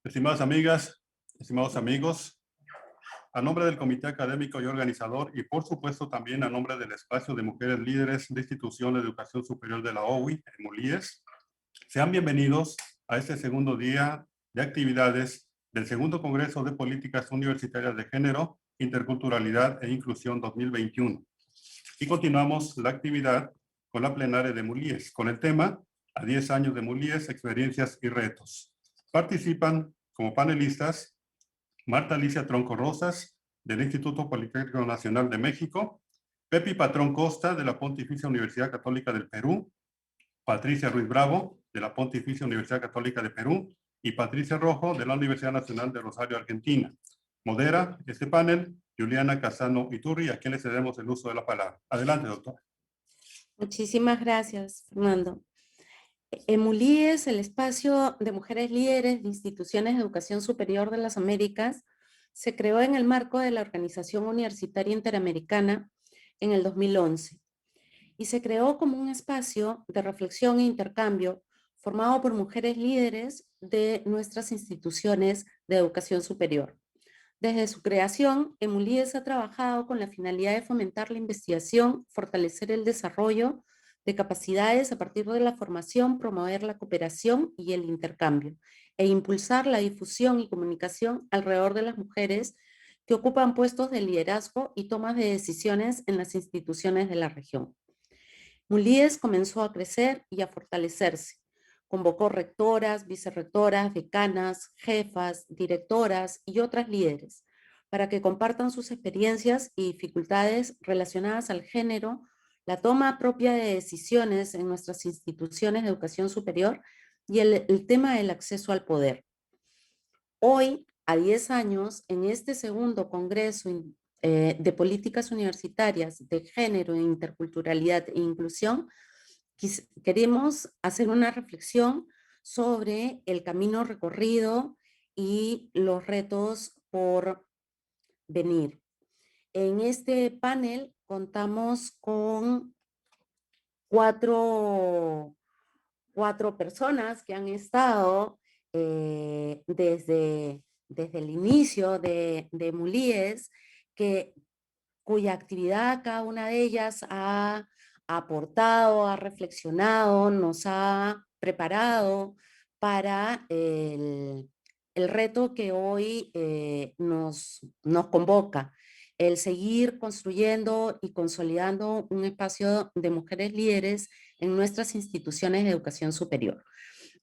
Estimadas amigas, estimados amigos, a nombre del Comité Académico y Organizador y por supuesto también a nombre del Espacio de Mujeres Líderes de Instituciones de Educación Superior de la OUI, en MULIES, sean bienvenidos a este segundo día de actividades del segundo Congreso de Políticas Universitarias de Género, Interculturalidad e Inclusión 2021. Y continuamos la actividad con la plenaria de MULIES, con el tema a 10 años de MULIES, experiencias y retos. Participan como panelistas Marta Alicia Tronco Rosas, del Instituto Politécnico Nacional de México, Pepi Patrón Costa, de la Pontificia Universidad Católica del Perú, Patricia Ruiz Bravo, de la Pontificia Universidad Católica de Perú, y Patricia Rojo, de la Universidad Nacional de Rosario, Argentina. Modera este panel Juliana Casano Iturri, a quien le cedemos el uso de la palabra. Adelante, doctora. Muchísimas gracias, Fernando. MULIES, el espacio de mujeres líderes de instituciones de educación superior de las Américas, se creó en el marco de la Organización Universitaria Interamericana en el 2011 y se creó como un espacio de reflexión e intercambio formado por mujeres líderes de nuestras instituciones de educación superior. Desde su creación, MULIES ha trabajado con la finalidad de fomentar la investigación, fortalecer el desarrollo de capacidades a partir de la formación, promover la cooperación y el intercambio, e impulsar la difusión y comunicación alrededor de las mujeres que ocupan puestos de liderazgo y tomas de decisiones en las instituciones de la región. MULIES comenzó a crecer y a fortalecerse. Convocó rectoras, vicerrectoras, decanas, jefas, directoras y otras líderes para que compartan sus experiencias y dificultades relacionadas al género, la toma propia de decisiones en nuestras instituciones de educación superior y el tema del acceso al poder. Hoy, a 10 años, en este segundo Congreso de Políticas Universitarias de Género, Interculturalidad e Inclusión, queremos hacer una reflexión sobre el camino recorrido y los retos por venir. En este panel contamos con cuatro personas que han estado desde el inicio de MULIES, cuya actividad cada una de ellas ha aportado, ha reflexionado, nos ha preparado para el reto que hoy nos convoca, el seguir construyendo y consolidando un espacio de mujeres líderes en nuestras instituciones de educación superior.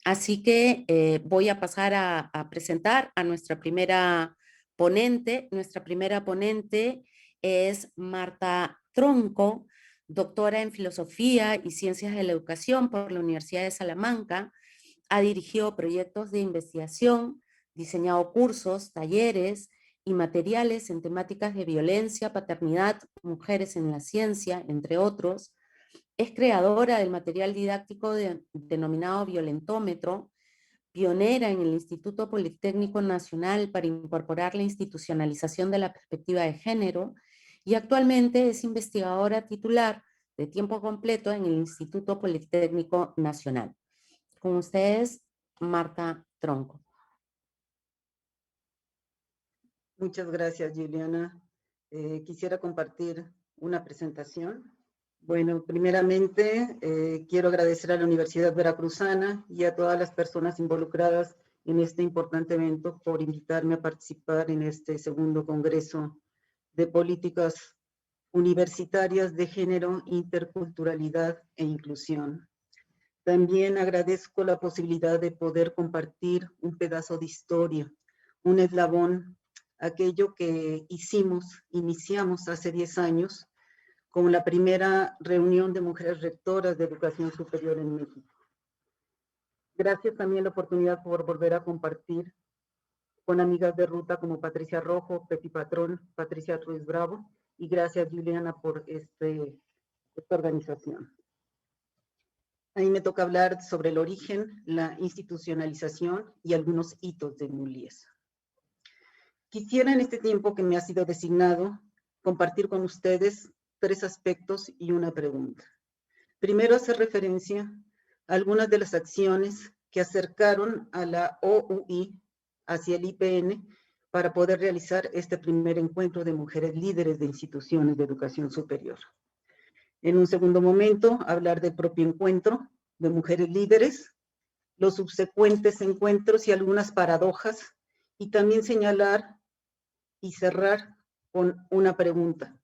Así que voy a pasar a presentar a nuestra primera ponente. Nuestra primera ponente es Marta Tronco, doctora en Filosofía y Ciencias de la Educación por la Universidad de Salamanca. Ha dirigido proyectos de investigación, diseñado cursos, talleres y materiales en temáticas de violencia, paternidad, mujeres en la ciencia, entre otros. Es creadora del material didáctico denominado Violentómetro, pionera en el Instituto Politécnico Nacional para incorporar la institucionalización de la perspectiva de género, y actualmente es investigadora titular de tiempo completo en el Instituto Politécnico Nacional. Con ustedes, Marta Tronco. Muchas gracias, Juliana. Quisiera compartir una presentación. Bueno, primeramente quiero agradecer a la Universidad Veracruzana y a todas las personas involucradas en este importante evento por invitarme a participar en este segundo Congreso de Políticas Universitarias de Género, Interculturalidad e Inclusión. También agradezco la posibilidad de poder compartir un pedazo de historia, un eslabón, aquello que iniciamos hace 10 años, con la primera reunión de mujeres rectoras de educación superior en México. Gracias también a la oportunidad por volver a compartir con amigas de ruta como Patricia Rojo, Pepi Patrón, Patricia Ruiz Bravo, y gracias, Juliana, por esta organización. A mí me toca hablar sobre el origen, la institucionalización y algunos hitos de MULIES. Quisiera en este tiempo que me ha sido designado compartir con ustedes 3 aspectos y una pregunta. Primero, hacer referencia a algunas de las acciones que acercaron a la OUI hacia el IPN para poder realizar este primer encuentro de mujeres líderes de instituciones de educación superior. En un segundo momento, hablar del propio encuentro de mujeres líderes, los subsecuentes encuentros y algunas paradojas, y también señalar y cerrar con una pregunta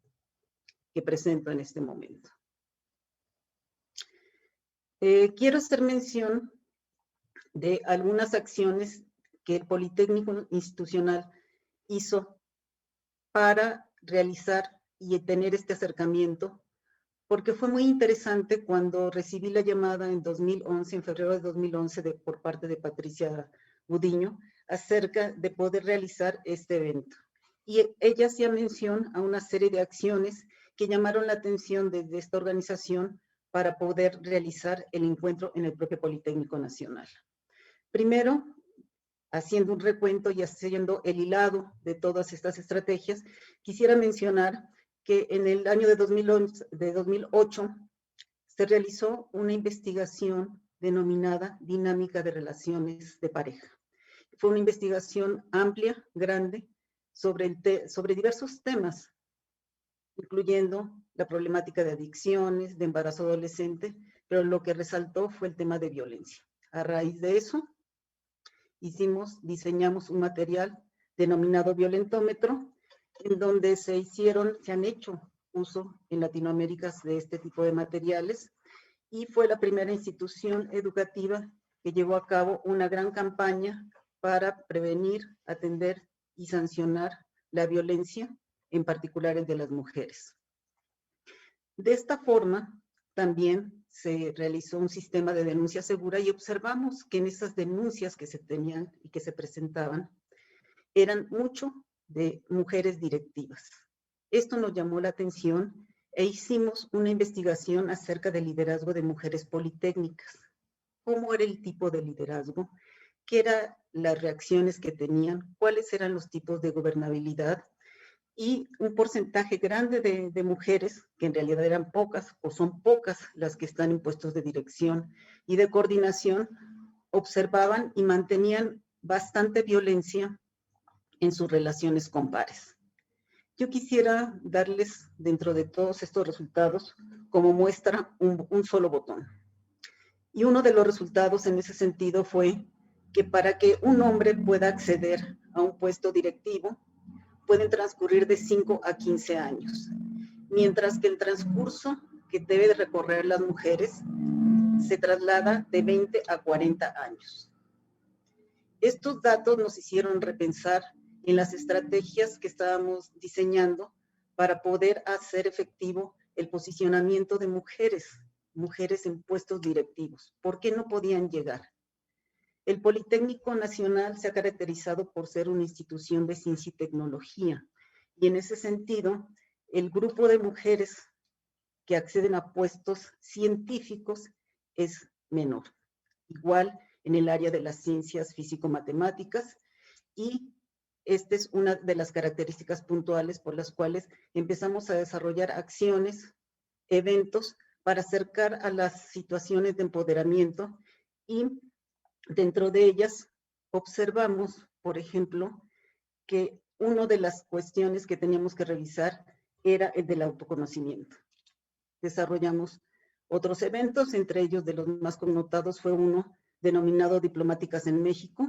que presento en este momento. Quiero hacer mención de algunas acciones que el Politécnico Institucional hizo para realizar y tener este acercamiento, porque fue muy interesante cuando recibí la llamada en 2011, en febrero de 2011, por parte de Patricia Gudiño, acerca de poder realizar este evento. Y ella hacía mención a una serie de acciones que llamaron la atención desde esta organización para poder realizar el encuentro en el propio Politécnico Nacional. Primero, haciendo un recuento y haciendo el hilado de todas estas estrategias, quisiera mencionar que en el año de 2008 se realizó una investigación denominada Dinámica de Relaciones de Pareja. Fue una investigación amplia, grande, sobre diversos temas, incluyendo la problemática de adicciones, de embarazo adolescente, pero lo que resaltó fue el tema de violencia. A raíz de eso, diseñamos un material denominado Violentómetro, en donde se han hecho uso en Latinoamérica de este tipo de materiales, y fue la primera institución educativa que llevó a cabo una gran campaña para prevenir, atender y sancionar la violencia, en particular el de las mujeres. De esta forma, también se realizó un sistema de denuncia segura y observamos que en esas denuncias que se tenían y que se presentaban, eran mucho de mujeres directivas. Esto nos llamó la atención e hicimos una investigación acerca del liderazgo de mujeres politécnicas. ¿Cómo era el tipo de liderazgo? ¿Qué eran las reacciones que tenían? ¿Cuáles eran los tipos de gobernabilidad? Y un porcentaje grande de mujeres, que en realidad eran pocas o son pocas las que están en puestos de dirección y de coordinación, observaban y mantenían bastante violencia en sus relaciones con pares. Yo quisiera darles, dentro de todos estos resultados, como muestra un solo botón. Y uno de los resultados en ese sentido fue que para que un hombre pueda acceder a un puesto directivo, pueden transcurrir de 5 a 15 años, mientras que el transcurso que debe de recorrer las mujeres se traslada de 20 a 40 años. Estos datos nos hicieron repensar en las estrategias que estábamos diseñando para poder hacer efectivo el posicionamiento de mujeres en puestos directivos. ¿Por qué no podían llegar? El Politécnico Nacional se ha caracterizado por ser una institución de ciencia y tecnología, y en ese sentido, el grupo de mujeres que acceden a puestos científicos es menor. Igual en el área de las ciencias físico-matemáticas, y esta es una de las características puntuales por las cuales empezamos a desarrollar acciones, eventos, para acercar a las situaciones de empoderamiento, y dentro de ellas observamos, por ejemplo, que una de las cuestiones que teníamos que revisar era el del autoconocimiento. Desarrollamos otros eventos, entre ellos de los más connotados fue uno denominado Diplomáticas en México,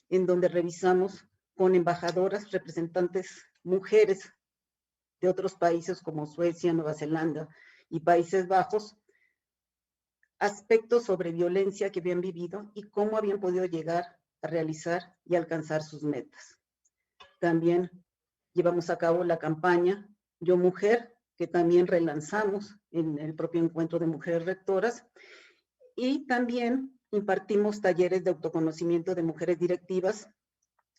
en donde revisamos con embajadoras, representantes mujeres de otros países como Suecia, Nueva Zelanda y Países Bajos, aspectos sobre violencia que habían vivido y cómo habían podido llegar a realizar y alcanzar sus metas. También llevamos a cabo la campaña Yo Mujer, que también relanzamos en el propio encuentro de mujeres rectoras, y también impartimos talleres de autoconocimiento de mujeres directivas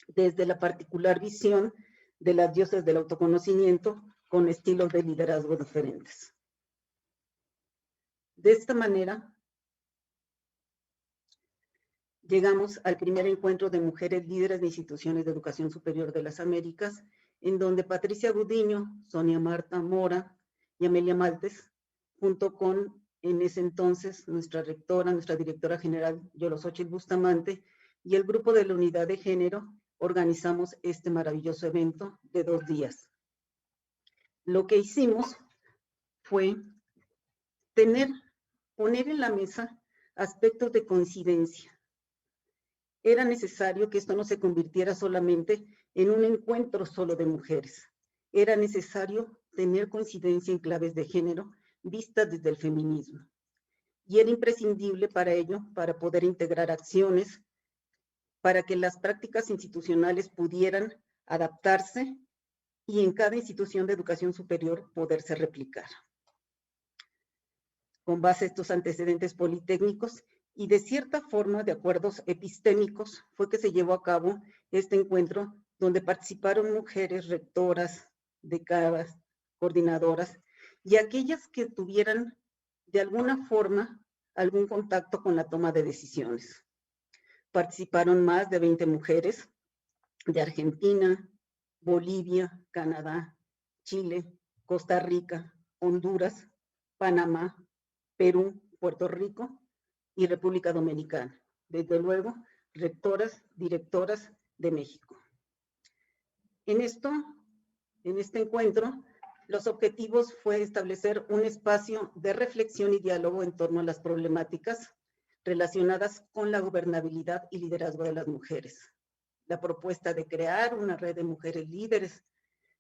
desde la particular visión de las diosas del autoconocimiento con estilos de liderazgo diferentes. De esta manera, llegamos al primer encuentro de mujeres líderes de instituciones de educación superior de las Américas, en donde Patricia Gudiño, Sonia Marta Mora y Amelia Maltes, junto con, en ese entonces, nuestra rectora, nuestra directora general, Yolosóchitl Bustamante, y el grupo de la unidad de género, organizamos este maravilloso evento de 2 días. Lo que hicimos fue poner en la mesa aspectos de coincidencia. Era necesario que esto no se convirtiera solamente en un encuentro solo de mujeres. Era necesario tener coincidencia en claves de género vistas desde el feminismo. Y era imprescindible para ello, para poder integrar acciones, para que las prácticas institucionales pudieran adaptarse y en cada institución de educación superior poderse replicar. Con base a estos antecedentes politécnicos y de cierta forma de acuerdos epistémicos, fue que se llevó a cabo este encuentro donde participaron mujeres rectoras, decanas, coordinadoras y aquellas que tuvieran de alguna forma algún contacto con la toma de decisiones. Participaron más de 20 mujeres de Argentina, Bolivia, Canadá, Chile, Costa Rica, Honduras, Panamá, Perú, Puerto Rico y República Dominicana. Desde luego, rectoras, directoras de México. En este encuentro, los objetivos fue establecer un espacio de reflexión y diálogo en torno a las problemáticas relacionadas con la gobernabilidad y liderazgo de las mujeres. La propuesta de crear una red de mujeres líderes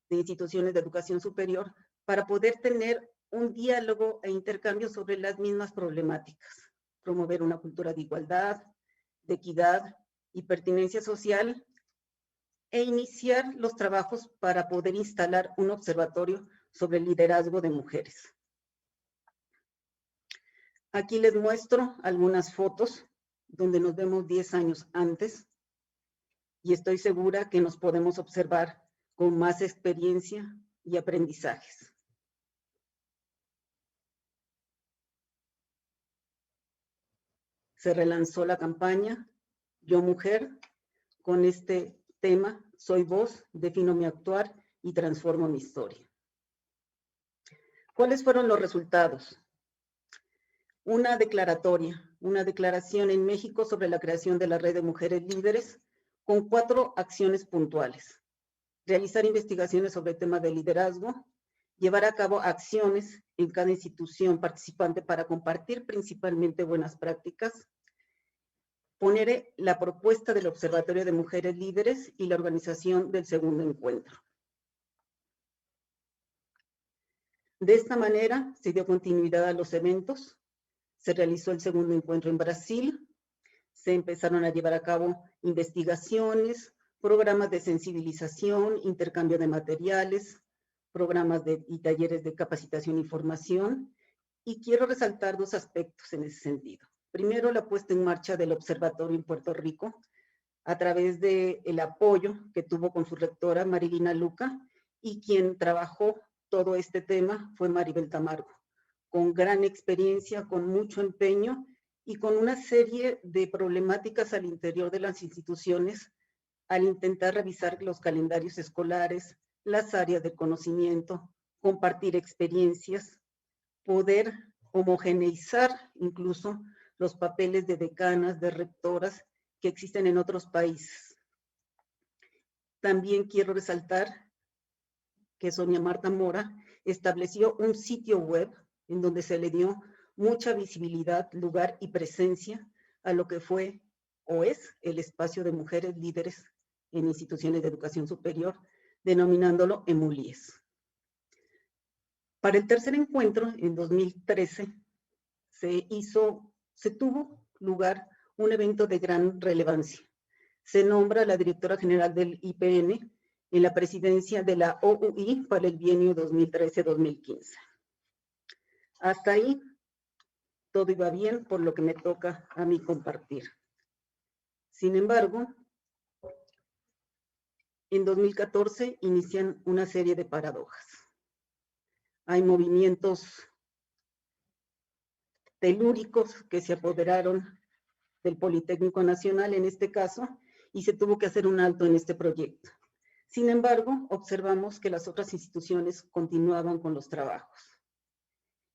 de instituciones de educación superior para poder tener un diálogo e intercambio sobre las mismas problemáticas, promover una cultura de igualdad, de equidad y pertinencia social, e iniciar los trabajos para poder instalar un observatorio sobre el liderazgo de mujeres. Aquí les muestro algunas fotos donde nos vemos 10 años antes y estoy segura que nos podemos observar con más experiencia y aprendizajes. Se relanzó la campaña Yo Mujer con este tema, Soy voz, defino mi actuar y transformo mi historia. ¿Cuáles fueron los resultados? Una declaración en México sobre la creación de la red de mujeres líderes con 4 acciones puntuales. Realizar investigaciones sobre el tema de liderazgo, llevar a cabo acciones en cada institución participante para compartir principalmente buenas prácticas, poner la propuesta del Observatorio de Mujeres Líderes y la organización del segundo encuentro. De esta manera se dio continuidad a los eventos, se realizó el segundo encuentro en Brasil, se empezaron a llevar a cabo investigaciones, programas de sensibilización, intercambio de materiales, programas y talleres de capacitación y formación, y quiero resaltar 2 aspectos en ese sentido. Primero, la puesta en marcha del observatorio en Puerto Rico, a través del apoyo que tuvo con su rectora, Marilina Luca, y quien trabajó todo este tema fue Maribel Tamargo, con gran experiencia, con mucho empeño y con una serie de problemáticas al interior de las instituciones al intentar revisar los calendarios escolares, las áreas de conocimiento, compartir experiencias, poder homogeneizar incluso los papeles de decanas, de rectoras que existen en otros países. También quiero resaltar que Sonia Marta Mora estableció un sitio web en donde se le dio mucha visibilidad, lugar y presencia a lo que fue o es el espacio de mujeres líderes en instituciones de educación superior, denominándolo EMULIES. Para el tercer encuentro, en 2013, se tuvo lugar un evento de gran relevancia. Se nombra a la directora general del IPN en la presidencia de la OUI para el bienio 2013-2015. Hasta ahí, todo iba bien, por lo que me toca a mí compartir. Sin embargo, en 2014 inician una serie de paradojas. Hay movimientos telúricos que se apoderaron del Politécnico Nacional en este caso, y se tuvo que hacer un alto en este proyecto. Sin embargo, observamos que las otras instituciones continuaban con los trabajos.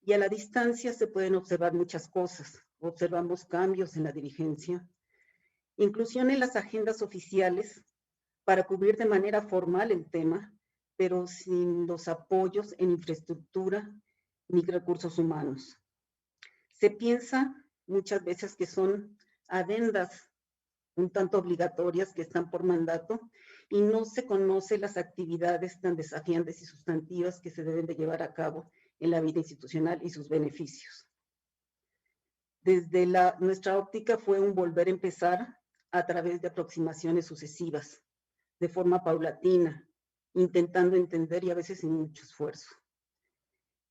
Y a la distancia se pueden observar muchas cosas. Observamos cambios en la dirigencia, inclusión en las agendas oficiales para cubrir de manera formal el tema, pero sin los apoyos en infraestructura ni recursos humanos. Se piensa muchas veces que son adendas un tanto obligatorias que están por mandato y no se conoce las actividades tan desafiantes y sustantivas que se deben de llevar a cabo en la vida institucional y sus beneficios. Desde nuestra óptica fue un volver a empezar a través de aproximaciones sucesivas, de forma paulatina, intentando entender y a veces sin mucho esfuerzo.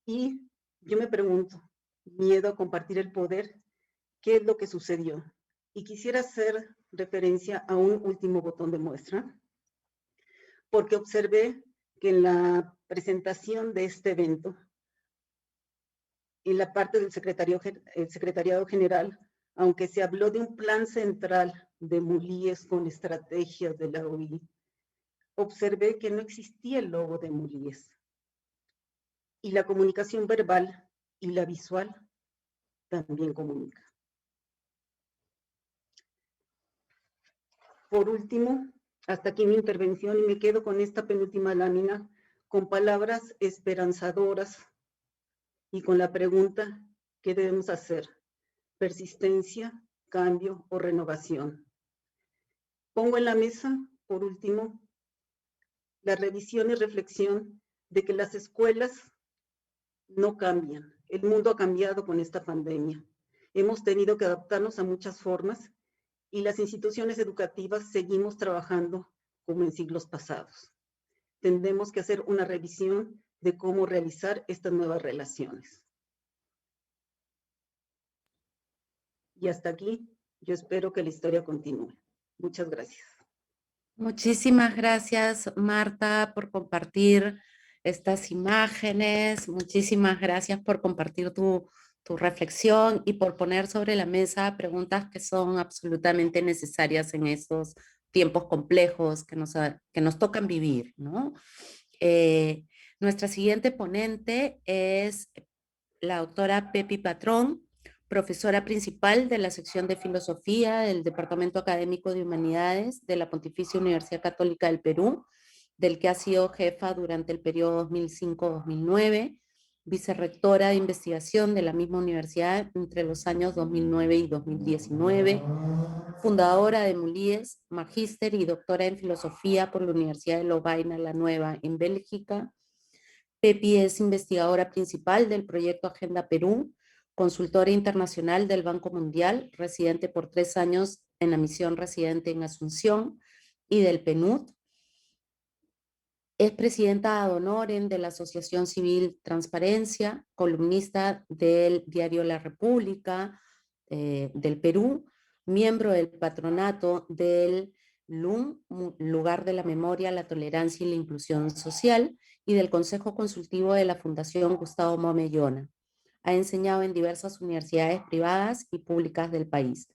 Y yo me pregunto, miedo a compartir el poder, ¿qué es lo que sucedió? Y quisiera hacer referencia a un último botón de muestra, porque observé que en la presentación de este evento, en la parte del secretariado general, aunque se habló de un plan central de Mulíes con estrategias de la OI, observé que no existía el logo de Mulíes. Y la comunicación verbal y la visual también comunica. Por último, hasta aquí mi intervención y me quedo con esta penúltima lámina, con palabras esperanzadoras y con la pregunta, ¿qué debemos hacer? ¿Persistencia, cambio o renovación? Pongo en la mesa, por último, la revisión y reflexión de que las escuelas no cambian. El mundo ha cambiado con esta pandemia. Hemos tenido que adaptarnos a muchas formas y las instituciones educativas seguimos trabajando como en siglos pasados. Tendremos que hacer una revisión de cómo realizar estas nuevas relaciones. Y hasta aquí, yo espero que la historia continúe. Muchas gracias. Muchísimas gracias, Marta, por compartir estas imágenes. Muchísimas gracias por compartir tu reflexión y por poner sobre la mesa preguntas que son absolutamente necesarias en estos tiempos complejos que nos tocan vivir, ¿no? Nuestra siguiente ponente es la doctora Pepi Patrón, profesora principal de la sección de Filosofía del Departamento Académico de Humanidades de la Pontificia Universidad Católica del Perú, del que ha sido jefa durante el periodo 2005-2009, vicerrectora de investigación de la misma universidad entre los años 2009 y 2019, fundadora de Mulíes, magíster y doctora en Filosofía por la Universidad de Lovaina la Nueva en Bélgica. Pepi es investigadora principal del proyecto Agenda Perú, consultora internacional del Banco Mundial, residente por 3 años en la misión residente en Asunción y del PNUD. Es presidenta ad honorem de la Asociación Civil Transparencia, columnista del diario La República del Perú, miembro del patronato del LUM, Lugar de la Memoria, la Tolerancia y la Inclusión Social, y del Consejo Consultivo de la Fundación Gustavo Momellona. Ha enseñado en diversas universidades privadas y públicas del país.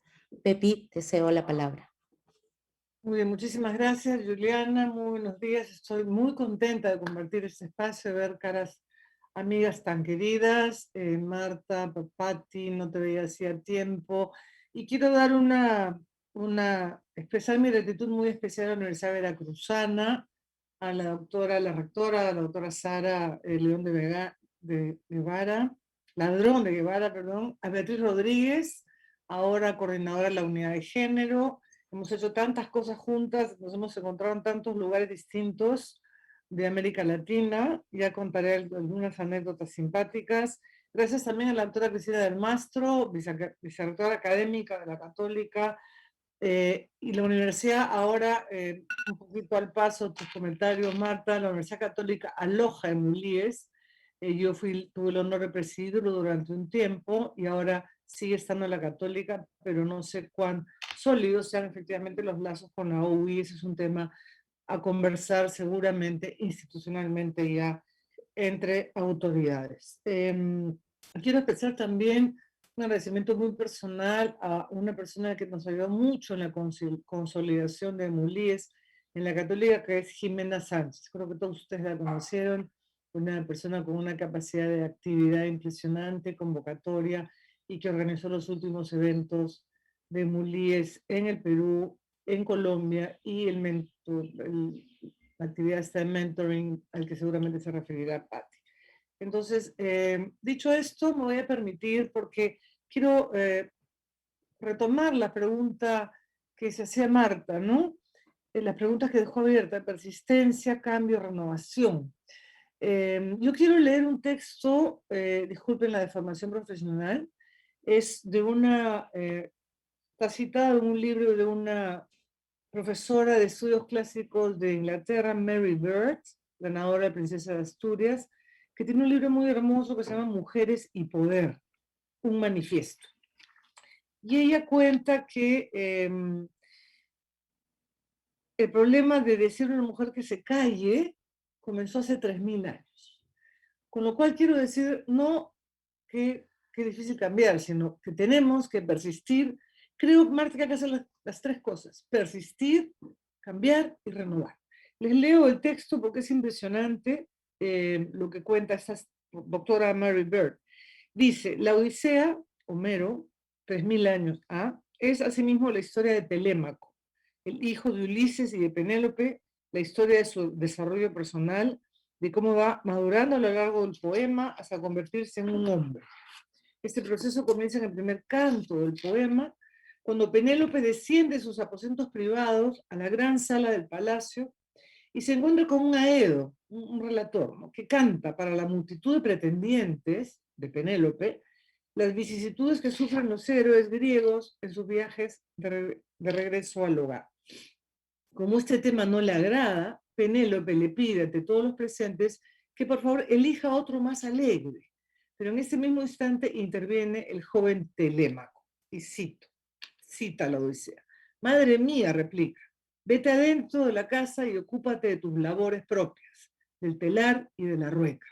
Pepi, te cedo la palabra. Muy bien, muchísimas gracias, Juliana. Muy buenos días. Estoy muy contenta de compartir este espacio, de ver caras amigas tan queridas. Marta, Patti, no te veía hacía tiempo. Y quiero dar expresar mi gratitud muy especial a la Universidad Veracruzana, a la rectora, la doctora Sara León de Guevara, Ladrón de Guevara, perdón, a Beatriz Rodríguez, ahora coordinadora de la unidad de género. Hemos hecho tantas cosas juntas, nos hemos encontrado en tantos lugares distintos de América Latina. Ya contaré algunas anécdotas simpáticas. Gracias también a la doctora Cristina del Mastro, vicerrectora académica de la Católica, y la universidad ahora, un poquito al paso, tus comentarios, Marta, la Universidad Católica aloja en Mulíes. Yo tuve el honor de presidirlo durante un tiempo y ahora sigue estando en la Católica, pero no sé cuán sólidos sean efectivamente los lazos con la OUI. Ese es un tema a conversar seguramente institucionalmente ya entre autoridades. Quiero expresar también un agradecimiento muy personal a una persona que nos ayudó mucho en la consolidación de Mulíes en la Católica, que es Jimena Sánchez. Creo que todos ustedes la conocieron, una persona con una capacidad de actividad impresionante, convocatoria, y que organizó los últimos eventos de Mulíes en el Perú, en Colombia, y la actividad está en mentoring, al que seguramente se referirá Patti. Entonces, dicho esto, me voy a permitir, porque quiero retomar la pregunta que se hacía Marta, ¿no? Las preguntas que dejó abierta: persistencia, cambio, renovación. Yo quiero leer un texto, disculpen la deformación profesional, es de está citado en un libro de una profesora de estudios clásicos de Inglaterra, Mary Beard, ganadora de Princesa de Asturias, que tiene un libro muy hermoso que se llama Mujeres y Poder, un manifiesto. Y ella cuenta que el problema de decir a una mujer que se calle comenzó hace 3000 años. Con lo cual quiero decir, no que difícil cambiar, sino que tenemos que persistir. Creo, Marta, que hay que hacer las tres cosas: persistir, cambiar y renovar. Les leo el texto porque es impresionante lo que cuenta esta doctora Mary Beard. Dice: la Odisea, Homero, 3000 años es asimismo la historia de Telémaco, el hijo de Ulises y de Penélope, la historia de su desarrollo personal, de cómo va madurando a lo largo del poema hasta convertirse en un hombre. Este proceso comienza en el primer canto del poema, cuando Penélope desciende de sus aposentos privados a la gran sala del palacio y se encuentra con un Aedo, un relator, ¿no?, que canta para la multitud de pretendientes de Penélope las vicisitudes que sufren los héroes griegos en sus viajes de regreso al hogar. Como este tema no le agrada, Penélope le pide ante todos los presentes que por favor elija otro más alegre. Pero en ese mismo instante interviene el joven Telémaco, y cita la Odisea. Madre mía, replica, vete adentro de la casa y ocúpate de tus labores propias, del telar y de la rueca.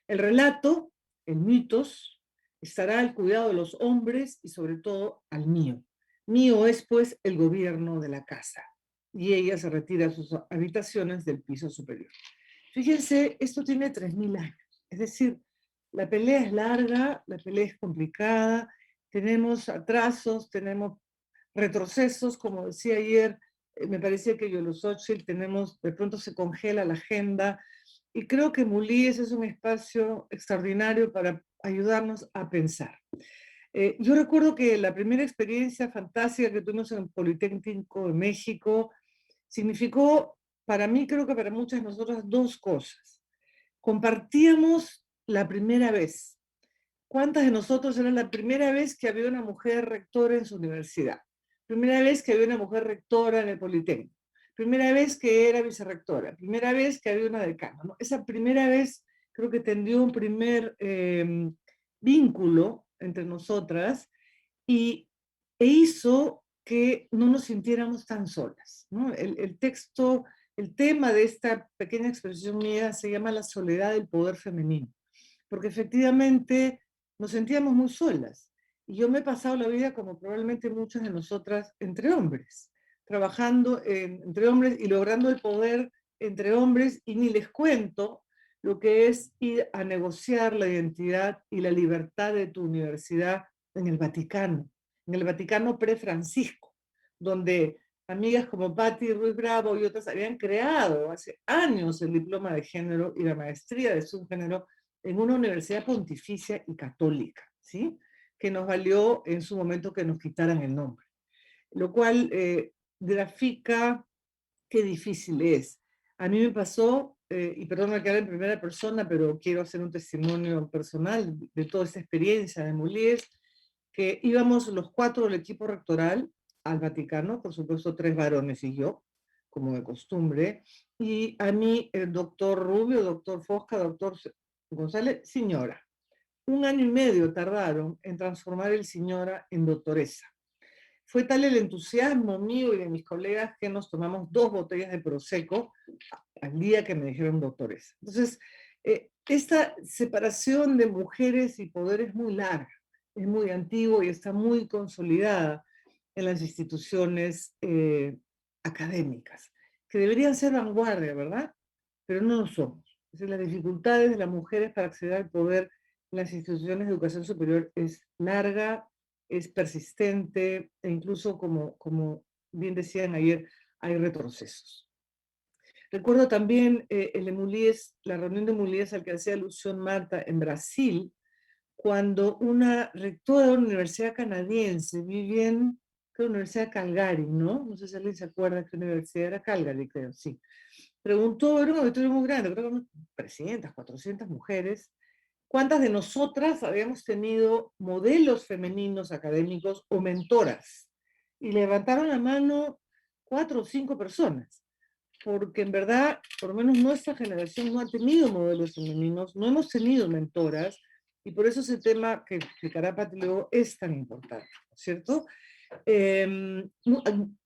El relato, el mitos, estará al cuidado de los hombres y sobre todo al mío. Mío es pues el gobierno de la casa. Y ella se retira a sus habitaciones del piso superior. Fíjense, esto tiene 3000 años. Es decir, la pelea es larga, la pelea es complicada, tenemos atrasos, tenemos retrocesos, como decía ayer, me parecía que Yolosóchil, de pronto se congela la agenda, y creo que Mulíes es un espacio extraordinario para ayudarnos a pensar. Yo recuerdo que la primera experiencia fantástica que tuvimos en el Politécnico de México significó para mí, creo que para muchas de nosotras, dos cosas. Compartíamos la primera vez. ¿Cuántas de nosotros era la primera vez que había una mujer rectora en su universidad? Primera vez que había una mujer rectora en el Politécnico. Primera vez que era vicerrectora. Primera vez que había una decana, ¿no? Esa primera vez creo que tendió un primer vínculo entre nosotras e hizo que no nos sintiéramos tan solas, ¿no? El texto, el tema de esta pequeña expresión mía se llama La soledad del poder femenino, porque efectivamente nos sentíamos muy solas. Y yo me he pasado la vida, como probablemente muchas de nosotras, entre hombres, trabajando entre hombres y logrando el poder entre hombres, y ni les cuento lo que es ir a negociar la identidad y la libertad de tu universidad en el Vaticano pre-Francisco, donde amigas como Patti Ruiz Bravo y otras habían creado hace años el diploma de género y la maestría de subgénero en una universidad pontificia y católica, ¿sí?, que nos valió en su momento que nos quitaran el nombre. Lo cual grafica qué difícil es. A mí me pasó, y perdón que hable en primera persona, pero quiero hacer un testimonio personal de toda esta experiencia de Mulíes, que íbamos los 4 del equipo rectoral al Vaticano, por supuesto 3 varones y yo, como de costumbre, y a mí el doctor Rubio, doctor Fosca, doctor González, señora. 1 año y medio tardaron en transformar el señora en doctoresa. Fue tal el entusiasmo mío y de mis colegas que nos tomamos 2 botellas de Prosecco al día que me dijeron doctoresa. Entonces, esta separación de mujeres y poder es muy larga, es muy antigua y está muy consolidada en las instituciones académicas, que deberían ser vanguardia, ¿verdad? Pero no lo somos. Es decir, las dificultades de las mujeres para acceder al poder en las instituciones de educación superior es larga, es persistente, e incluso, como bien decían ayer, hay retrocesos. Recuerdo también el Emulíes, la reunión de Emulíes al que hacía alusión Marta en Brasil, cuando una rectora de una universidad canadiense, Vivian, creo, Universidad de Calgary, ¿no? No sé si alguien se acuerda qué universidad era, Calgary, creo, sí. Preguntó, era un auditorio muy grande, creo que 300, 400 mujeres, ¿cuántas de nosotras habíamos tenido modelos femeninos académicos o mentoras? Y levantaron la mano 4 o 5 personas, porque en verdad, por lo menos nuestra generación no ha tenido modelos femeninos, no hemos tenido mentoras, y por eso ese tema que explicará Pati luego es tan importante, ¿no es cierto?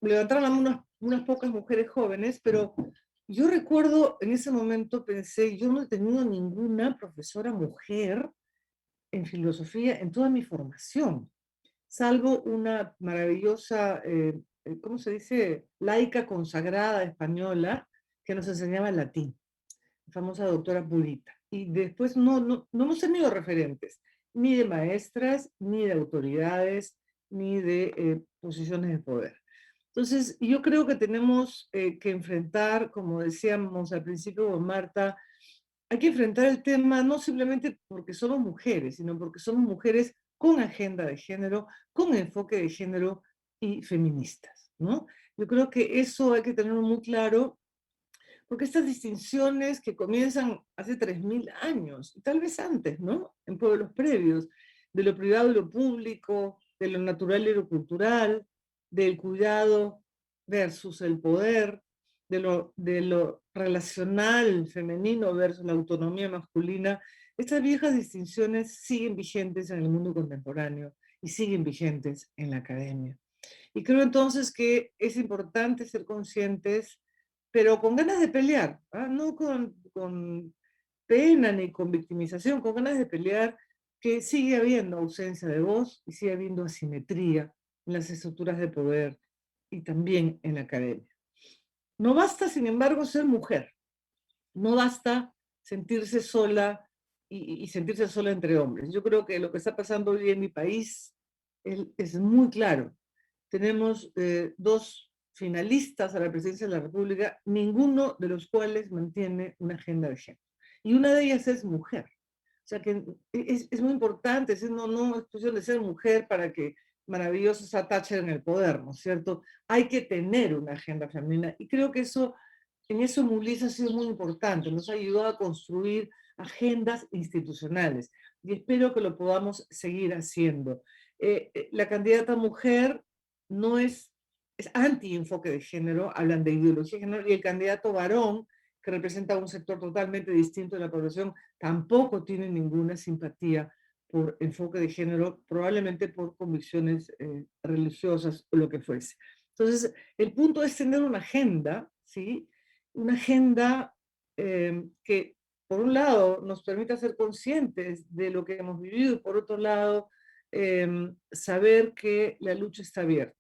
Levantaron la mano unas pocas mujeres jóvenes, pero yo recuerdo en ese momento pensé, yo no he tenido ninguna profesora mujer en filosofía en toda mi formación, salvo una maravillosa, ¿cómo se dice? Laica consagrada española que nos enseñaba latín, la famosa doctora Purita. Y después no hemos tenido referentes, ni de maestras, ni de autoridades, ni de posiciones de poder. Entonces, yo creo que tenemos que enfrentar, como decíamos al principio con Marta, hay que enfrentar el tema no simplemente porque somos mujeres, sino porque somos mujeres con agenda de género, con enfoque de género y feministas, ¿no? Yo creo que eso hay que tenerlo muy claro, porque estas distinciones que comienzan hace 3000 años, y tal vez antes, ¿no? En pueblos previos, de lo privado y lo público, de lo natural y lo cultural, del cuidado versus el poder, de lo relacional femenino versus la autonomía masculina, estas viejas distinciones siguen vigentes en el mundo contemporáneo y siguen vigentes en la academia. Y creo entonces que es importante ser conscientes, pero con ganas de pelear, ¿ah? No con pena ni con victimización, con ganas de pelear, que sigue habiendo ausencia de voz y sigue habiendo asimetría en las estructuras de poder y también en la academia. No basta, sin embargo, ser mujer. No basta sentirse sola y sentirse sola entre hombres. Yo creo que lo que está pasando hoy en mi país es muy claro. Tenemos 2 finalistas a la presidencia de la República, ninguno de los cuales mantiene una agenda de género. Y una de ellas es mujer. O sea que es muy importante, no es cuestión de ser mujer para que maravilloso sea Thatcher en el poder, ¿no es cierto? Hay que tener una agenda femenina y creo que eso, en eso Mulis ha sido muy importante, nos ha ayudado a construir agendas institucionales y espero que lo podamos seguir haciendo. La candidata mujer no es anti-enfoque de género, hablan de ideología de género, y el candidato varón, que representa un sector totalmente distinto de la población, tampoco tiene ninguna simpatía por enfoque de género, probablemente por convicciones religiosas o lo que fuese. Entonces, el punto es tener una agenda, ¿sí? Una agenda que, por un lado, nos permita ser conscientes de lo que hemos vivido y, por otro lado, saber que la lucha está abierta.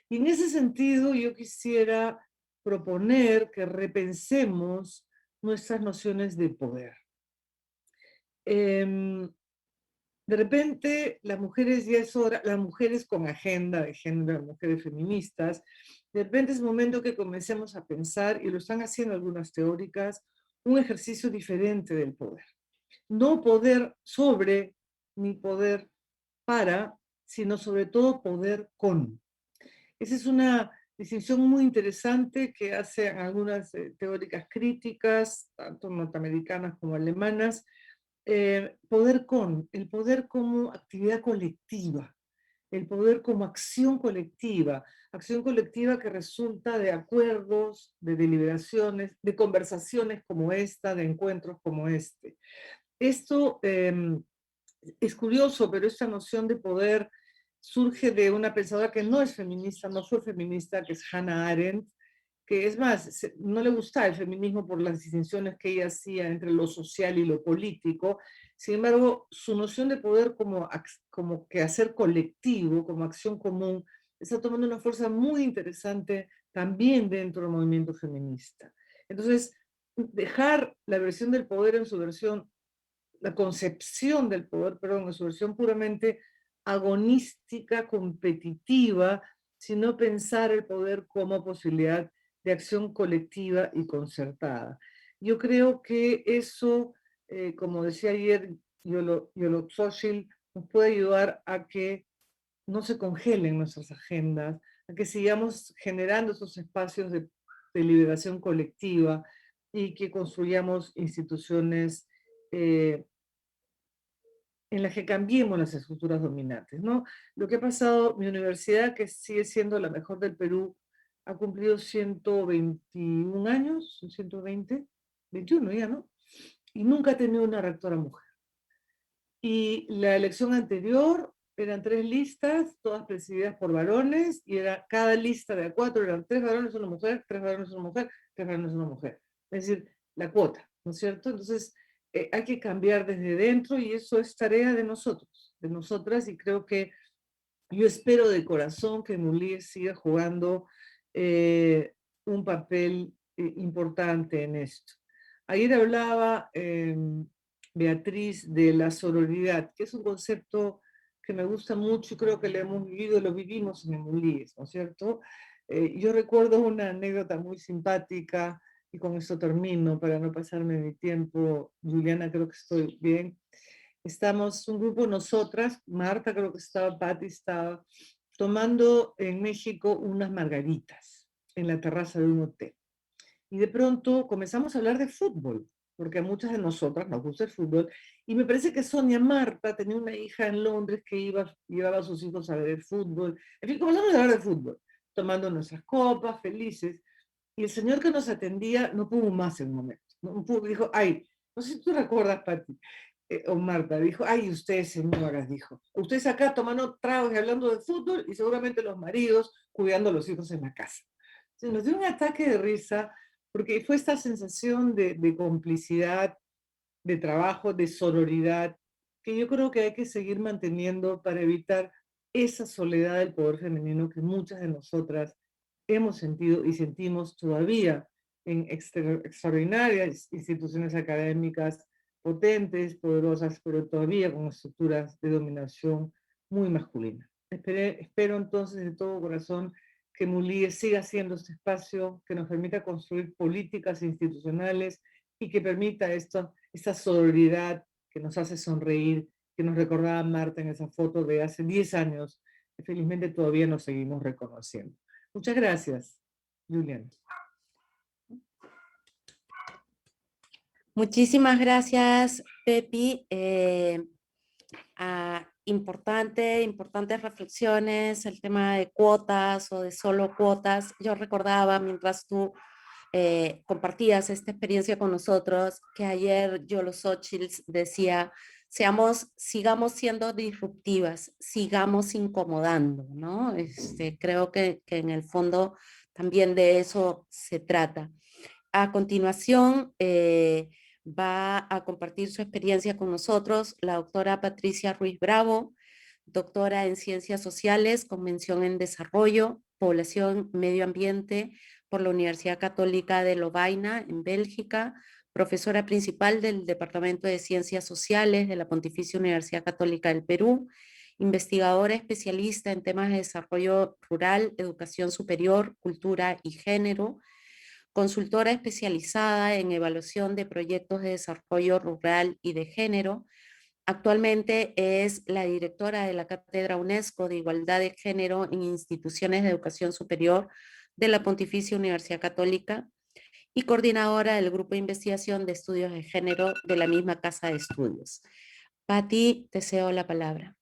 Y en ese sentido, yo quisiera proponer que repensemos nuestras nociones de poder. De repente, las mujeres ya es hora, las mujeres con agenda de género, las mujeres feministas, de repente es momento que comencemos a pensar, y lo están haciendo algunas teóricas, un ejercicio diferente del poder. No poder sobre ni poder para, sino sobre todo poder con. Esa es una distinción muy interesante que hacen algunas teóricas críticas, tanto norteamericanas como alemanas. El poder como actividad colectiva, el poder como acción colectiva que resulta de acuerdos, de deliberaciones, de conversaciones como esta, de encuentros como este. Esto es curioso, pero esta noción de poder surge de una pensadora que no es feminista, no fue feminista, que es Hannah Arendt, que es más, no le gustaba el feminismo por las distinciones que ella hacía entre lo social y lo político. Sin embargo, su noción de poder como quehacer colectivo, como acción común, está tomando una fuerza muy interesante también dentro del movimiento feminista. Entonces, dejar la versión del poder en su versión, la concepción del poder, perdón, en su versión puramente agonística, competitiva, sino pensar el poder como posibilidad de acción colectiva y concertada. Yo creo que eso, como decía ayer Yolo Xochitl, nos puede ayudar a que no se congelen nuestras agendas, a que sigamos generando esos espacios de liberación colectiva y que construyamos instituciones en las que cambiemos las estructuras dominantes, ¿no? Lo que ha pasado, mi universidad, que sigue siendo la mejor del Perú, ha cumplido 121 años, 120, 21 ya, ¿no? Y nunca ha tenido una rectora mujer. Y la elección anterior eran 3 listas, todas presididas por varones, y era cada lista de 4 eran 3 varones, una mujer, 3 varones, una mujer, 3 varones, una mujer. Es decir, la cuota, ¿no es cierto? Entonces, hay que cambiar desde dentro y eso es tarea de nosotros, de nosotras, y creo que yo espero de corazón que Mulíes siga jugando un papel importante en esto. Ayer hablaba Beatriz de la sororidad, que es un concepto que me gusta mucho y creo que lo hemos vivido, lo vivimos en Mulíes, ¿no es cierto? Yo recuerdo una anécdota muy simpática, y con esto termino para no pasarme mi tiempo. Juliana, creo que estoy bien. Estamos un grupo, nosotras, Marta creo que estaba, Patti estaba, tomando en México unas margaritas en la terraza de un hotel. Y de pronto comenzamos a hablar de fútbol, porque a muchas de nosotras nos gusta el fútbol, y me parece que Sonia Marta tenía una hija en Londres que llevaba a sus hijos a ver fútbol. En fin, comenzamos a hablar de fútbol, tomando nuestras copas, felices, y el señor que nos atendía no pudo más en un momento. No pudo, dijo, ay, no sé si tú recuerdas, Patti, o Marta, dijo, ay, ustedes señoras, dijo, ustedes acá tomando tragos y hablando de fútbol y seguramente los maridos cuidando a los hijos en la casa. Se nos dio un ataque de risa porque fue esta sensación de complicidad, de trabajo, de sororidad, que yo creo que hay que seguir manteniendo para evitar esa soledad del poder femenino que muchas de nosotras hemos sentido y sentimos todavía en extraordinarias instituciones académicas potentes, poderosas, pero todavía con estructuras de dominación muy masculinas. Espero entonces de todo corazón que Mulíes siga siendo este espacio que nos permita construir políticas institucionales y que permita esta sororidad que nos hace sonreír, que nos recordaba Marta en esa foto de hace 10 años, que felizmente todavía nos seguimos reconociendo. Muchas gracias, Julián. Muchísimas gracias, Pepi. Importantes reflexiones, el tema de cuotas o de solo cuotas. Yo recordaba mientras tú compartías esta experiencia con nosotros que ayer Yolo Xochitl decía, sigamos siendo disruptivas, sigamos incomodando, ¿no? Creo que en el fondo también de eso se trata. A continuación, va a compartir su experiencia con nosotros la doctora Patricia Ruiz Bravo, doctora en Ciencias Sociales con mención en Desarrollo, Población, Medio Ambiente por la Universidad Católica de Lovaina en Bélgica, profesora principal del Departamento de Ciencias Sociales de la Pontificia Universidad Católica del Perú, investigadora especialista en temas de desarrollo rural, educación superior, cultura y género, consultora especializada en evaluación de proyectos de desarrollo rural y de género. Actualmente es la directora de la Cátedra UNESCO de Igualdad de Género en Instituciones de Educación Superior de la Pontificia Universidad Católica y coordinadora del Grupo de Investigación de Estudios de Género de la misma Casa de Estudios. Patti, te cedo la palabra.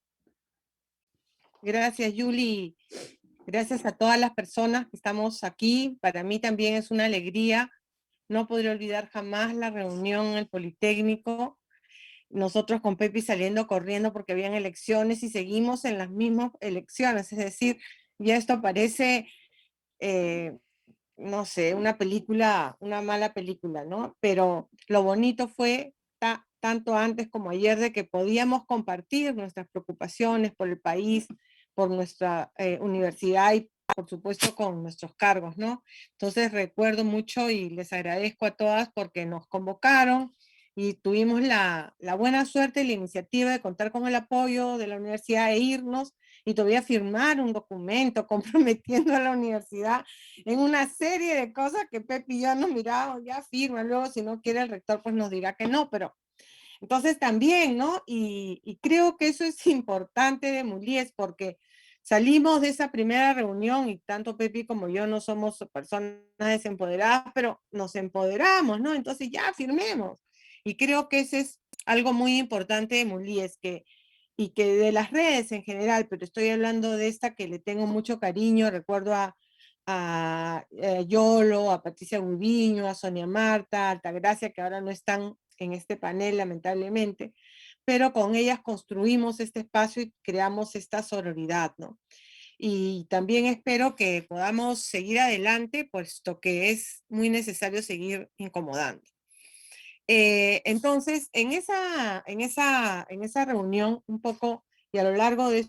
Gracias, Yuli. Gracias a todas las personas que estamos aquí. Para mí también es una alegría. No podré olvidar jamás la reunión en el Politécnico. Nosotros con Pepi saliendo corriendo porque habían elecciones y seguimos en las mismas elecciones. Es decir, ya esto parece, no sé, una película, una mala película, ¿no? Pero lo bonito fue tanto antes como ayer de que podíamos compartir nuestras preocupaciones por el país, por nuestra universidad y por supuesto con nuestros cargos, ¿no? Entonces recuerdo mucho y les agradezco a todas porque nos convocaron y tuvimos la buena suerte y la iniciativa de contar con el apoyo de la universidad e irnos y te voy a firmar un documento comprometiendo a la universidad en una serie de cosas que Pepe y yo nos mirábamos, ya firma, luego si no quiere el rector pues nos dirá que no, pero entonces también, ¿no? Y creo que eso es importante de Mulíes porque salimos de esa primera reunión y tanto Pepe como yo no somos personas desempoderadas, pero nos empoderamos, ¿no? Entonces ya firmemos. Y creo que ese es algo muy importante de Mulíes, y que de las redes en general, pero estoy hablando de esta que le tengo mucho cariño, recuerdo a Yolo, a Patricia Gudiño, a Sonia Marta, a Altagracia, que ahora no están en este panel lamentablemente, pero con ellas construimos este espacio y creamos esta sororidad, ¿no? Y también espero que podamos seguir adelante, puesto que es muy necesario seguir incomodando. Entonces, en esa reunión, un poco, y a lo largo de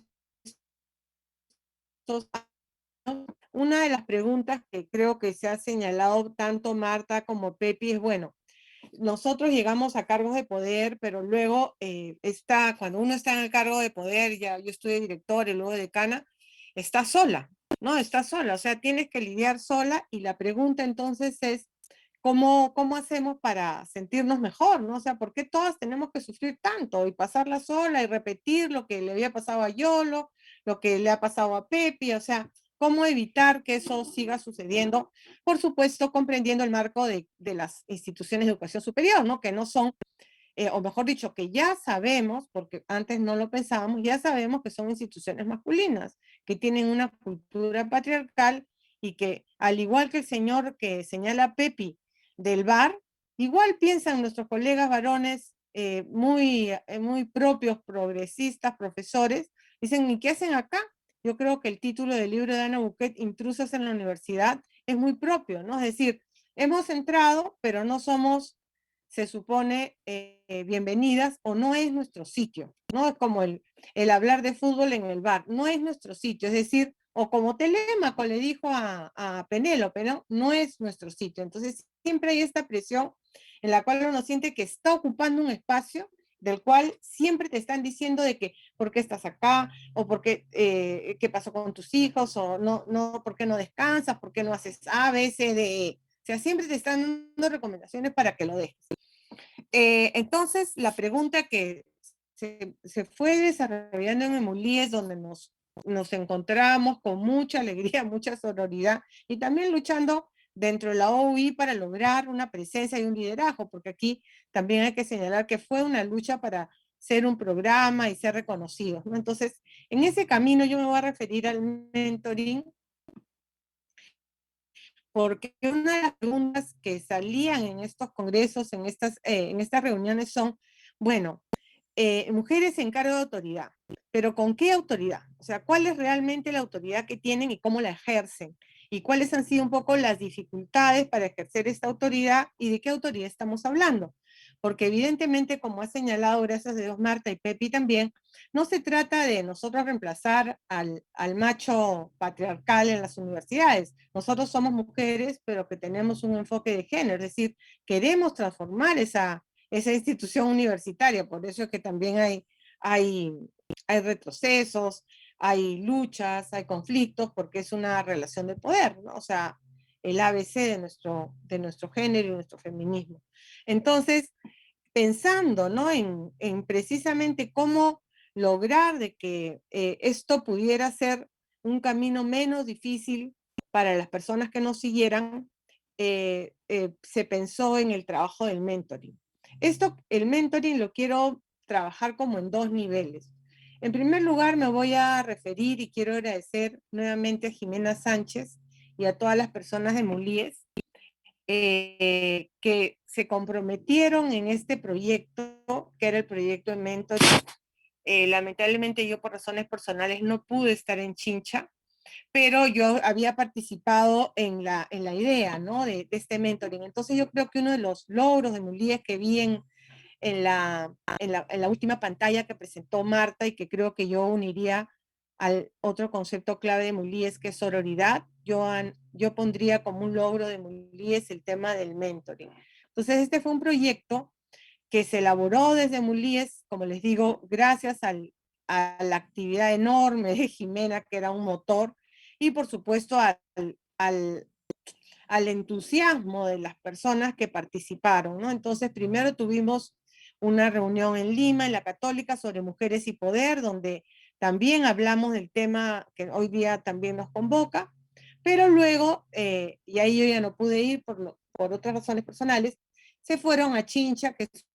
estos años, una de las preguntas que creo que se ha señalado tanto Marta como Pepi es, bueno, nosotros llegamos a cargos de poder, pero luego cuando uno está en el cargo de poder, ya yo estuve directora y luego decana, está sola, ¿no? Está sola, o sea, tienes que lidiar sola y la pregunta entonces es, ¿cómo hacemos para sentirnos mejor, ¿no? O sea, ¿por qué todas tenemos que sufrir tanto y pasarla sola y repetir lo que le había pasado a Yolo, lo que le ha pasado a Pepi? O sea, ¿cómo evitar que eso siga sucediendo? Por supuesto, comprendiendo el marco de las instituciones de educación superior, ¿no? Que no son, o mejor dicho, que ya sabemos, porque antes no lo pensábamos, ya sabemos que son instituciones masculinas, que tienen una cultura patriarcal y que, al igual que el señor que señala Pepi del VAR, igual piensan nuestros colegas varones muy propios, progresistas, profesores, dicen, ¿y qué hacen acá? Yo creo que el título del libro de Ana Buquet, Intrusas en la Universidad, es muy propio, ¿no? Es decir, hemos entrado, pero no somos, se supone, bienvenidas, o no es nuestro sitio, ¿no? Es como el hablar de fútbol en el bar, no es nuestro sitio, es decir, o como Telémaco le dijo a Penélope, ¿no? No es nuestro sitio. Entonces, siempre hay esta presión en la cual uno siente que está ocupando un espacio del cual siempre te están diciendo de que, ¿por qué estás acá? O ¿por qué, qué pasó con tus hijos? O no, ¿por qué no descansas? ¿Por qué no haces A, B, C, D, E? O sea, siempre te están dando recomendaciones para que lo dejes. Entonces, la pregunta que se fue desarrollando en Emulíes, donde nos encontramos con mucha alegría, mucha sororidad, y también luchando dentro de la OUI para lograr una presencia y un liderazgo, porque aquí también hay que señalar que fue una lucha para ser un programa y ser reconocidos, ¿no? Entonces, en ese camino yo me voy a referir al mentoring, porque una de las preguntas que salían en estos congresos, en estas reuniones son, bueno, mujeres en cargo de autoridad, pero ¿con qué autoridad? O sea, ¿cuál es realmente la autoridad que tienen y cómo la ejercen? ¿Y cuáles han sido un poco las dificultades para ejercer esta autoridad y de qué autoridad estamos hablando? Porque evidentemente, como ha señalado, gracias a Dios, Marta y Pepi también, no se trata de nosotros reemplazar al macho patriarcal en las universidades. Nosotros somos mujeres, pero que tenemos un enfoque de género, es decir, queremos transformar esa institución universitaria, por eso es que también hay retrocesos, hay luchas, hay conflictos, porque es una relación de poder, ¿no? O sea, el ABC de nuestro género y nuestro feminismo. Entonces, pensando, ¿no? en precisamente cómo lograr de que esto pudiera ser un camino menos difícil para las personas que nos siguieran, se pensó en el trabajo del mentoring. El mentoring lo quiero trabajar como en dos niveles. En primer lugar, me voy a referir y quiero agradecer nuevamente a Jimena Sánchez y a todas las personas de Mulíes que se comprometieron en este proyecto, que era el proyecto de mentoring. Lamentablemente yo por razones personales no pude estar en Chincha, pero yo había participado en la idea, ¿no? de este mentoring. Entonces yo creo que uno de los logros de Mulíes que vi en la última pantalla que presentó Marta y que creo que yo uniría al otro concepto clave de Mulíes, que es sororidad, yo pondría como un logro de Mulíes el tema del mentoring. Entonces este fue un proyecto que se elaboró desde Mulíes, como les digo, gracias al a la actividad enorme de Jimena, que era un motor, y por supuesto al entusiasmo de las personas que participaron, ¿no? Entonces, primero tuvimos una reunión en Lima, en la Católica, sobre mujeres y poder, donde también hablamos del tema que hoy día también nos convoca, pero luego, y ahí yo ya no pude ir por otras razones personales, se fueron a Chincha, que es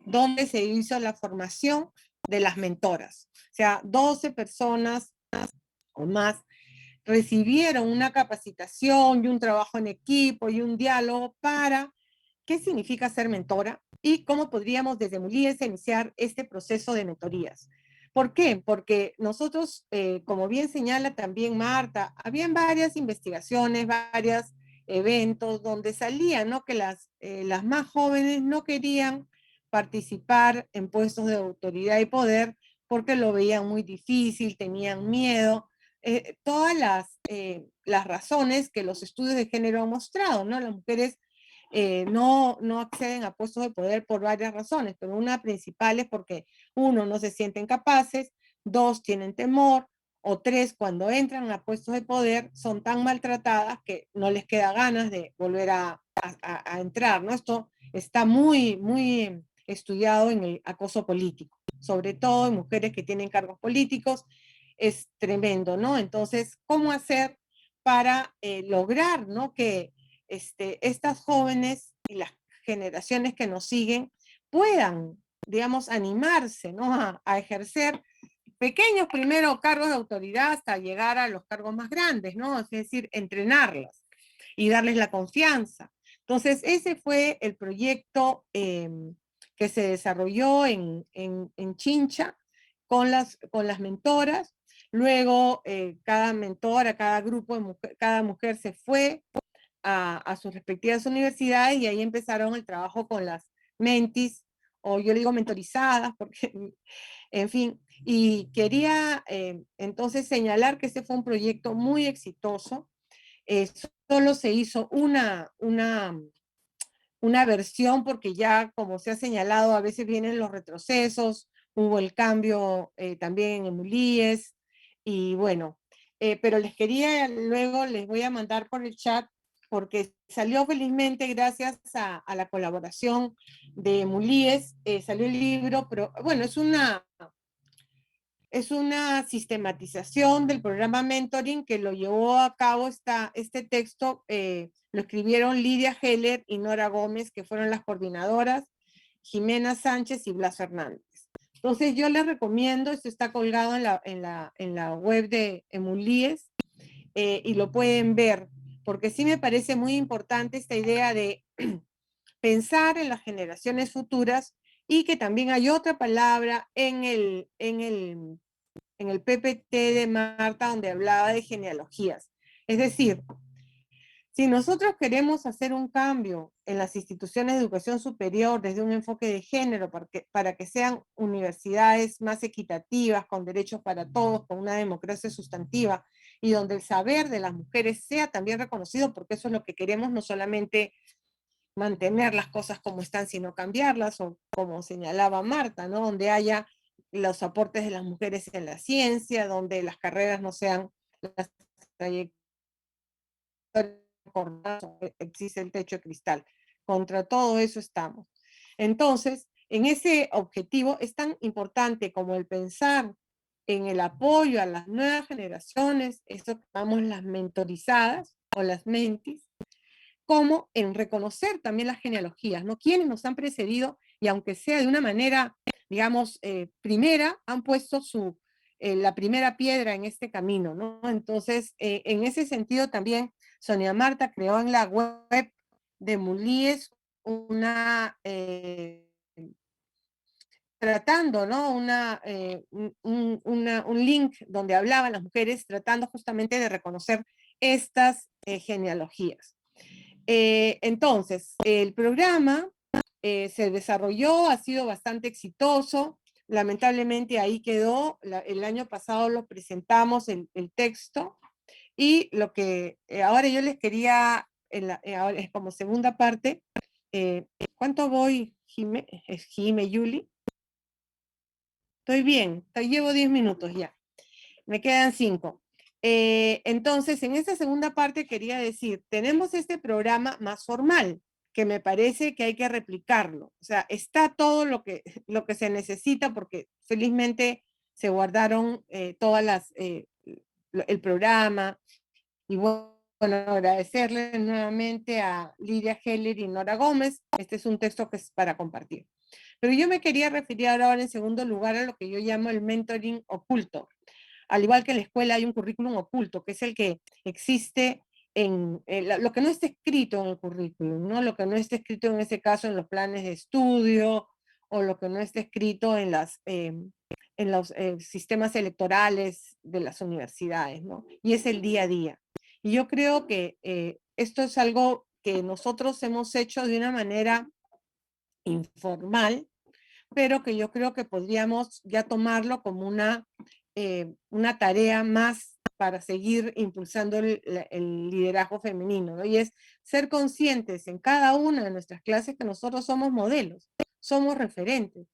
donde se hizo la formación de las mentoras. O sea, 12 personas o más recibieron una capacitación y un trabajo en equipo y un diálogo para qué significa ser mentora y cómo podríamos desde MULIES iniciar este proceso de mentorías. ¿Por qué? Porque nosotros, como bien señala también Marta, habían varias investigaciones, varios eventos donde salía, ¿no?, que las más jóvenes no querían participar en puestos de autoridad y poder porque lo veían muy difícil, tenían miedo, todas las razones que los estudios de género han mostrado, ¿no? Las mujeres no acceden a puestos de poder por varias razones, pero una principal es porque, uno, no se sienten capaces, dos, tienen temor, o tres, cuando entran a puestos de poder, son tan maltratadas que no les queda ganas de volver a entrar, ¿no? Esto está muy, muy estudiado en el acoso político, sobre todo en mujeres que tienen cargos políticos, es tremendo, ¿no? Entonces, ¿cómo hacer para lograr, ¿no?, que estas jóvenes y las generaciones que nos siguen puedan, digamos, animarse, ¿no?, a ejercer pequeños primero cargos de autoridad hasta llegar a los cargos más grandes, ¿no? Es decir, entrenarlas y darles la confianza. Entonces, ese fue el proyecto que se desarrolló en Chincha con las mentoras. Luego, cada mentora, cada grupo de cada mujer se fue a sus respectivas universidades y ahí empezaron el trabajo con las mentis, o yo digo mentorizadas, porque, en fin, y quería entonces señalar que este fue un proyecto muy exitoso. Solo se hizo una versión porque ya, como se ha señalado, a veces vienen los retrocesos, hubo el cambio también en MULIES, y bueno, pero luego les voy a mandar por el chat porque salió felizmente gracias a la colaboración de MULIES, salió el libro, pero bueno, es una sistematización del programa Mentoring que lo llevó a cabo este texto, lo escribieron Lidia Heller y Nora Gómez, que fueron las coordinadoras, Jimena Sánchez y Blas Fernández. Entonces yo les recomiendo, esto está colgado en la web de MULIES, y lo pueden ver, porque sí me parece muy importante esta idea de pensar en las generaciones futuras y que también hay otra palabra en el PPT de Marta donde hablaba de genealogías. Es decir, si nosotros queremos hacer un cambio en las instituciones de educación superior desde un enfoque de género para que sean universidades más equitativas, con derechos para todos, con una democracia sustantiva y donde el saber de las mujeres sea también reconocido, porque eso es lo que queremos, no solamente mantener las cosas como están, sino cambiarlas, o como señalaba Marta, ¿no?, donde haya los aportes de las mujeres en la ciencia, donde las carreras no sean las trayectorias, existe el techo de cristal. Contra todo eso estamos. Entonces, en ese objetivo es tan importante como el pensar en el apoyo a las nuevas generaciones, eso que llamamos las mentorizadas o las mentis, como en reconocer también las genealogías, ¿no?, quienes nos han precedido y aunque sea de una manera, digamos, primera, han puesto la primera piedra en este camino, ¿no? Entonces, en ese sentido también, Sonia Marta creó en la web de MULIES tratando, ¿no?, un link donde hablaban las mujeres, tratando justamente de reconocer estas genealogías. Entonces, el programa se desarrolló, ha sido bastante exitoso. Lamentablemente ahí quedó, el año pasado lo presentamos el texto, y lo que ahora yo les quería, ahora es como segunda parte, ¿cuánto voy, Jime, Yuli? Estoy bien, llevo 10 minutos ya. Me quedan 5. Entonces, en esta segunda parte quería decir, tenemos este programa más formal, que me parece que hay que replicarlo. O sea, está todo lo que se necesita porque felizmente se guardaron todas el programa. Y bueno, agradecerles nuevamente a Lidia Heller y Nora Gómez. Este es un texto que es para compartir. Pero yo me quería referir ahora en segundo lugar a lo que yo llamo el mentoring oculto. Al igual que en la escuela hay un currículum oculto, que es el que existe en lo que no está escrito en el currículum, ¿no? Lo que no está escrito en ese caso en los planes de estudio o lo que no está escrito en los sistemas electorales de las universidades, ¿no? Y es el día a día. Y yo creo que esto es algo que nosotros hemos hecho de una manera informal, pero que yo creo que podríamos ya tomarlo como una tarea más para seguir impulsando el liderazgo femenino, ¿no? Y es ser conscientes en cada una de nuestras clases que nosotros somos modelos, somos referentes,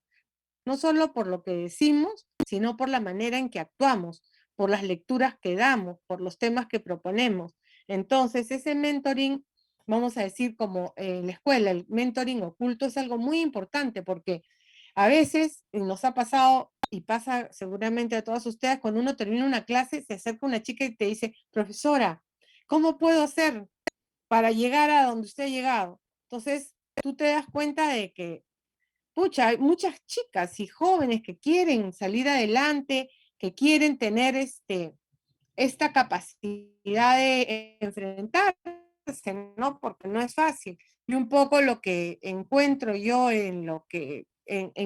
no solo por lo que decimos, sino por la manera en que actuamos, por las lecturas que damos, por los temas que proponemos. Entonces, ese mentoring, vamos a decir como en la escuela, el mentoring oculto es algo muy importante porque a veces nos ha pasado y pasa seguramente a todas ustedes, cuando uno termina una clase, se acerca una chica y te dice, profesora, ¿cómo puedo hacer para llegar a donde usted ha llegado? Entonces, tú te das cuenta de que pucha, hay muchas chicas y jóvenes que quieren salir adelante, que quieren tener esta capacidad de enfrentarse, ¿no? Porque no es fácil. Y un poco lo que encuentro yo en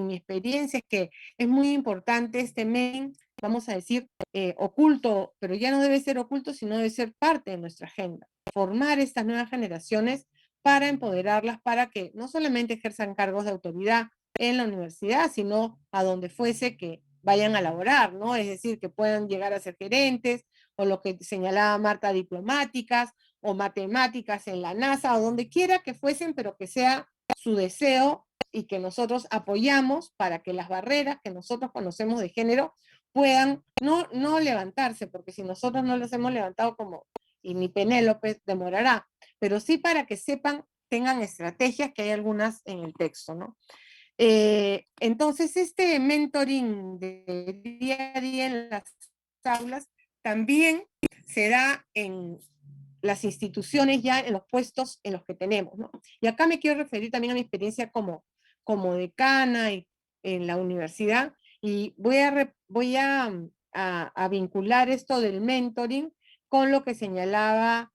mi experiencia es que es muy importante este main, vamos a decir, oculto, pero ya no debe ser oculto, sino debe ser parte de nuestra agenda. Formar estas nuevas generaciones para empoderarlas, para que no solamente ejerzan cargos de autoridad en la universidad, sino a donde fuese que vayan a laborar, ¿no? Es decir, que puedan llegar a ser gerentes, o lo que señalaba Marta, diplomáticas, o matemáticas en la NASA, o donde quiera que fuesen, pero que sea su deseo y que nosotros apoyamos para que las barreras que nosotros conocemos de género puedan no levantarse, porque si nosotros no las hemos levantado como, y ni Penélope demorará, pero sí para que sepan, tengan estrategias, que hay algunas en el texto, ¿no? Entonces, este mentoring de día a día en las aulas también se da en las instituciones ya en los puestos en los que tenemos, ¿no? Y acá me quiero referir también a mi experiencia como decana y en la universidad, y voy a vincular esto del mentoring con lo que señalaba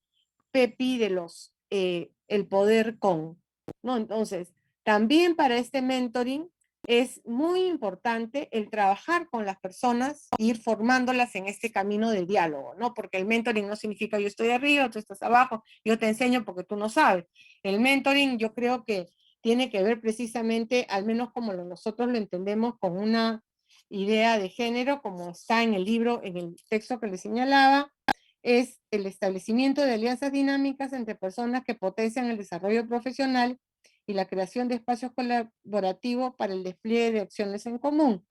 Pepi de el poder con, ¿no? Entonces, también para este mentoring es muy importante el trabajar con las personas, ir formándolas en este camino de diálogo, ¿no? Porque el mentoring no significa yo estoy arriba, tú estás abajo, yo te enseño porque tú no sabes. El mentoring yo creo que tiene que ver precisamente, al menos como nosotros lo entendemos, con una idea de género, como está en el libro, en el texto que le señalaba, es el establecimiento de alianzas dinámicas entre personas que potencian el desarrollo profesional y la creación de espacios colaborativos para el despliegue de acciones en común.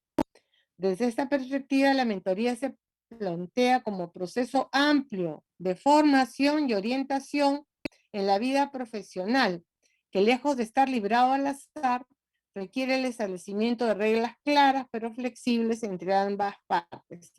Desde esta perspectiva, la mentoría se plantea como proceso amplio de formación y orientación en la vida profesional, que lejos de estar librado al azar, requiere el establecimiento de reglas claras pero flexibles entre ambas partes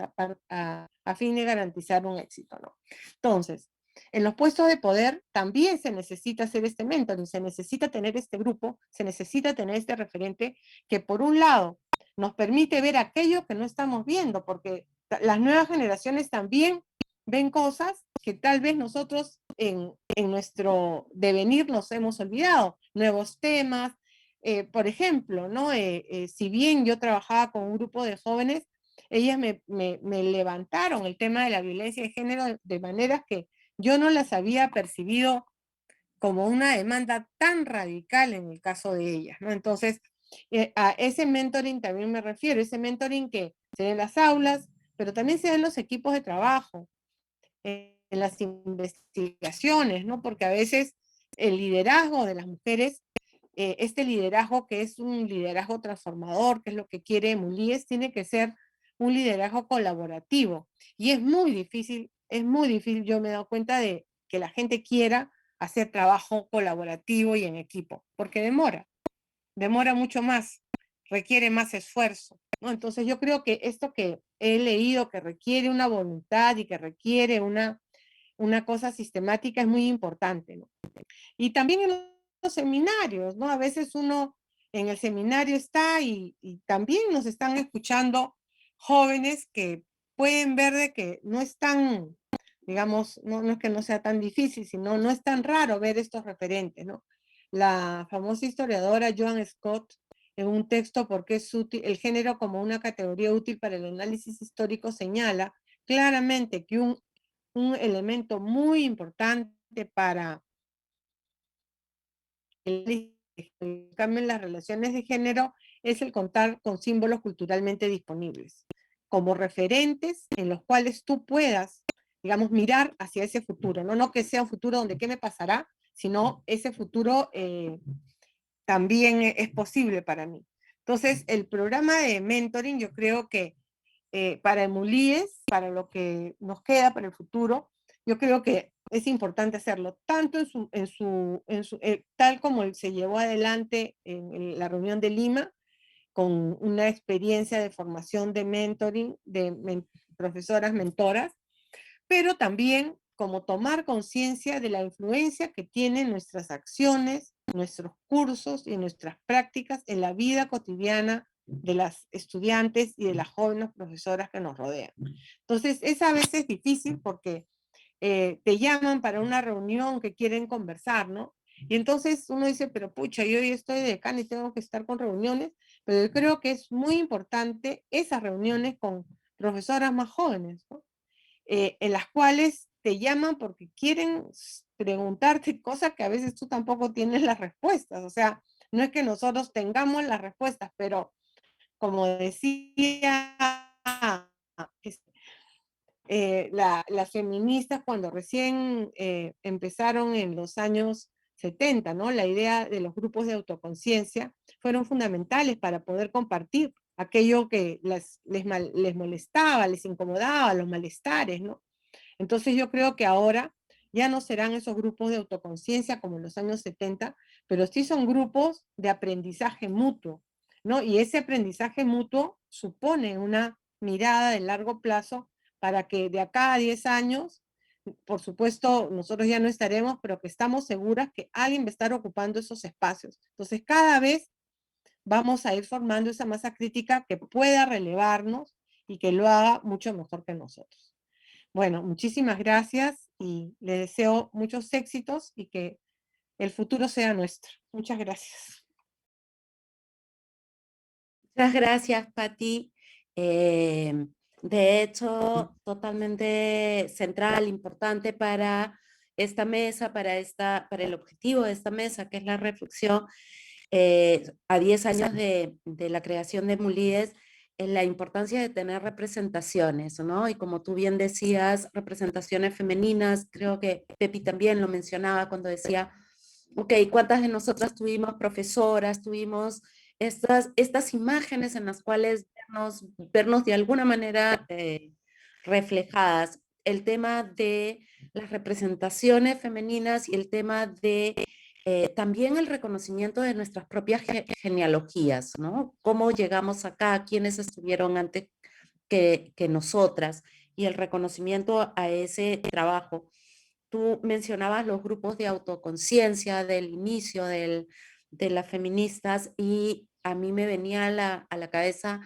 a fin de garantizar un éxito, ¿no? Entonces, en los puestos de poder también se necesita hacer este mentoring, se necesita tener este grupo, se necesita tener este referente que por un lado nos permite ver aquello que no estamos viendo, porque las nuevas generaciones también ven cosas que tal vez nosotros en nuestro devenir nos hemos olvidado, nuevos temas. Por ejemplo, ¿no? Si bien yo trabajaba con un grupo de jóvenes, ellas me levantaron el tema de la violencia de género de maneras que yo no las había percibido como una demanda tan radical en el caso de ellas, ¿no? Entonces, a ese mentoring también me refiero, ese mentoring que se da en las aulas, pero también se da en los equipos de trabajo, en las investigaciones, ¿no? Porque a veces el liderazgo de las mujeres este liderazgo que es un liderazgo transformador, que es lo que quiere Emulíes, tiene que ser un liderazgo colaborativo. Y es muy difícil, yo me he dado cuenta de que la gente quiera hacer trabajo colaborativo y en equipo, porque demora mucho más, requiere más esfuerzo, ¿no? Entonces yo creo que esto que he leído, que requiere una voluntad y que requiere una cosa sistemática es muy importante, ¿no? Y también en los seminarios, ¿no? A veces uno en el seminario está y también nos están escuchando jóvenes que pueden ver de que no es tan, digamos, no es que no sea tan difícil, sino no es tan raro ver estos referentes, ¿no? La famosa historiadora Joan Scott, en un texto ¿Por qué es útil el género como una categoría útil para el análisis histórico?, señala claramente que un elemento muy importante para el cambio en las relaciones de género es el contar con símbolos culturalmente disponibles, como referentes en los cuales tú puedas, digamos, mirar hacia ese futuro, no que sea un futuro donde qué me pasará, sino ese futuro también es posible para mí. Entonces, el programa de mentoring, yo creo que para Emulíes, para lo que nos queda para el futuro, yo creo que es importante hacerlo, tanto tal como se llevó adelante en la reunión de Lima, con una experiencia de formación de mentoring, profesoras mentoras, pero también como tomar conciencia de la influencia que tienen nuestras acciones, nuestros cursos y nuestras prácticas en la vida cotidiana de las estudiantes y de las jóvenes profesoras que nos rodean. Entonces, es a veces difícil porque te llaman para una reunión que quieren conversar, ¿no? Y entonces uno dice, pero pucha, yo ya estoy de decana y tengo que estar con reuniones, pero yo creo que es muy importante esas reuniones con profesoras más jóvenes, ¿no? En las cuales te llaman porque quieren preguntarte cosas que a veces tú tampoco tienes las respuestas. O sea, no es que nosotros tengamos las respuestas, pero como decía las feministas cuando recién empezaron en los años 70, ¿no? La idea de los grupos de autoconciencia fueron fundamentales para poder compartir aquello que les molestaba, les incomodaba, los malestares, ¿no? Entonces yo creo que ahora ya no serán esos grupos de autoconciencia como en los años 70, pero sí son grupos de aprendizaje mutuo, ¿no? Y ese aprendizaje mutuo supone una mirada de largo plazo para que de acá a 10 años, por supuesto, nosotros ya no estaremos, pero que estamos seguras que alguien va a estar ocupando esos espacios. Entonces, cada vez vamos a ir formando esa masa crítica que pueda relevarnos y que lo haga mucho mejor que nosotros. Bueno, muchísimas gracias y les deseo muchos éxitos y que el futuro sea nuestro. Muchas gracias. Muchas gracias, Patti. De hecho, totalmente central, importante para esta mesa, para el objetivo de esta mesa, que es la reflexión a 10 años de la creación de Mulíes, en la importancia de tener representaciones, ¿no? Y como tú bien decías, representaciones femeninas, creo que Pepi también lo mencionaba cuando decía, ok, ¿cuántas de nosotras tuvimos profesoras, tuvimos estas imágenes en las cuales vernos de alguna manera reflejadas? El tema de las representaciones femeninas y el tema de también el reconocimiento de nuestras propias genealogías, ¿no? Cómo llegamos acá, quiénes estuvieron antes que nosotras, y el reconocimiento a ese trabajo. Tú mencionabas los grupos de autoconciencia del inicio de las feministas y a mí me venía a la cabeza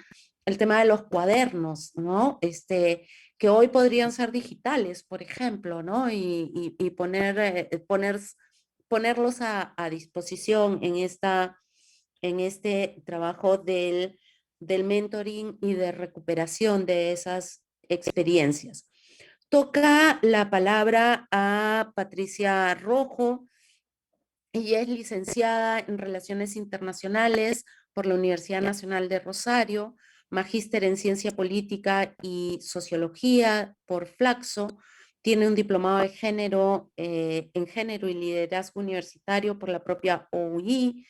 el tema de los cuadernos, ¿no? Que hoy podrían ser digitales, por ejemplo, ¿no? Y ponerlos a disposición en este trabajo del mentoring y de recuperación de esas experiencias. Toca la palabra a Patricia Rojo. Ella es licenciada en Relaciones Internacionales por la Universidad Nacional de Rosario, magíster en Ciencia Política y Sociología por Flaxo, tiene un diplomado de género, en Género y Liderazgo Universitario por la propia OUI,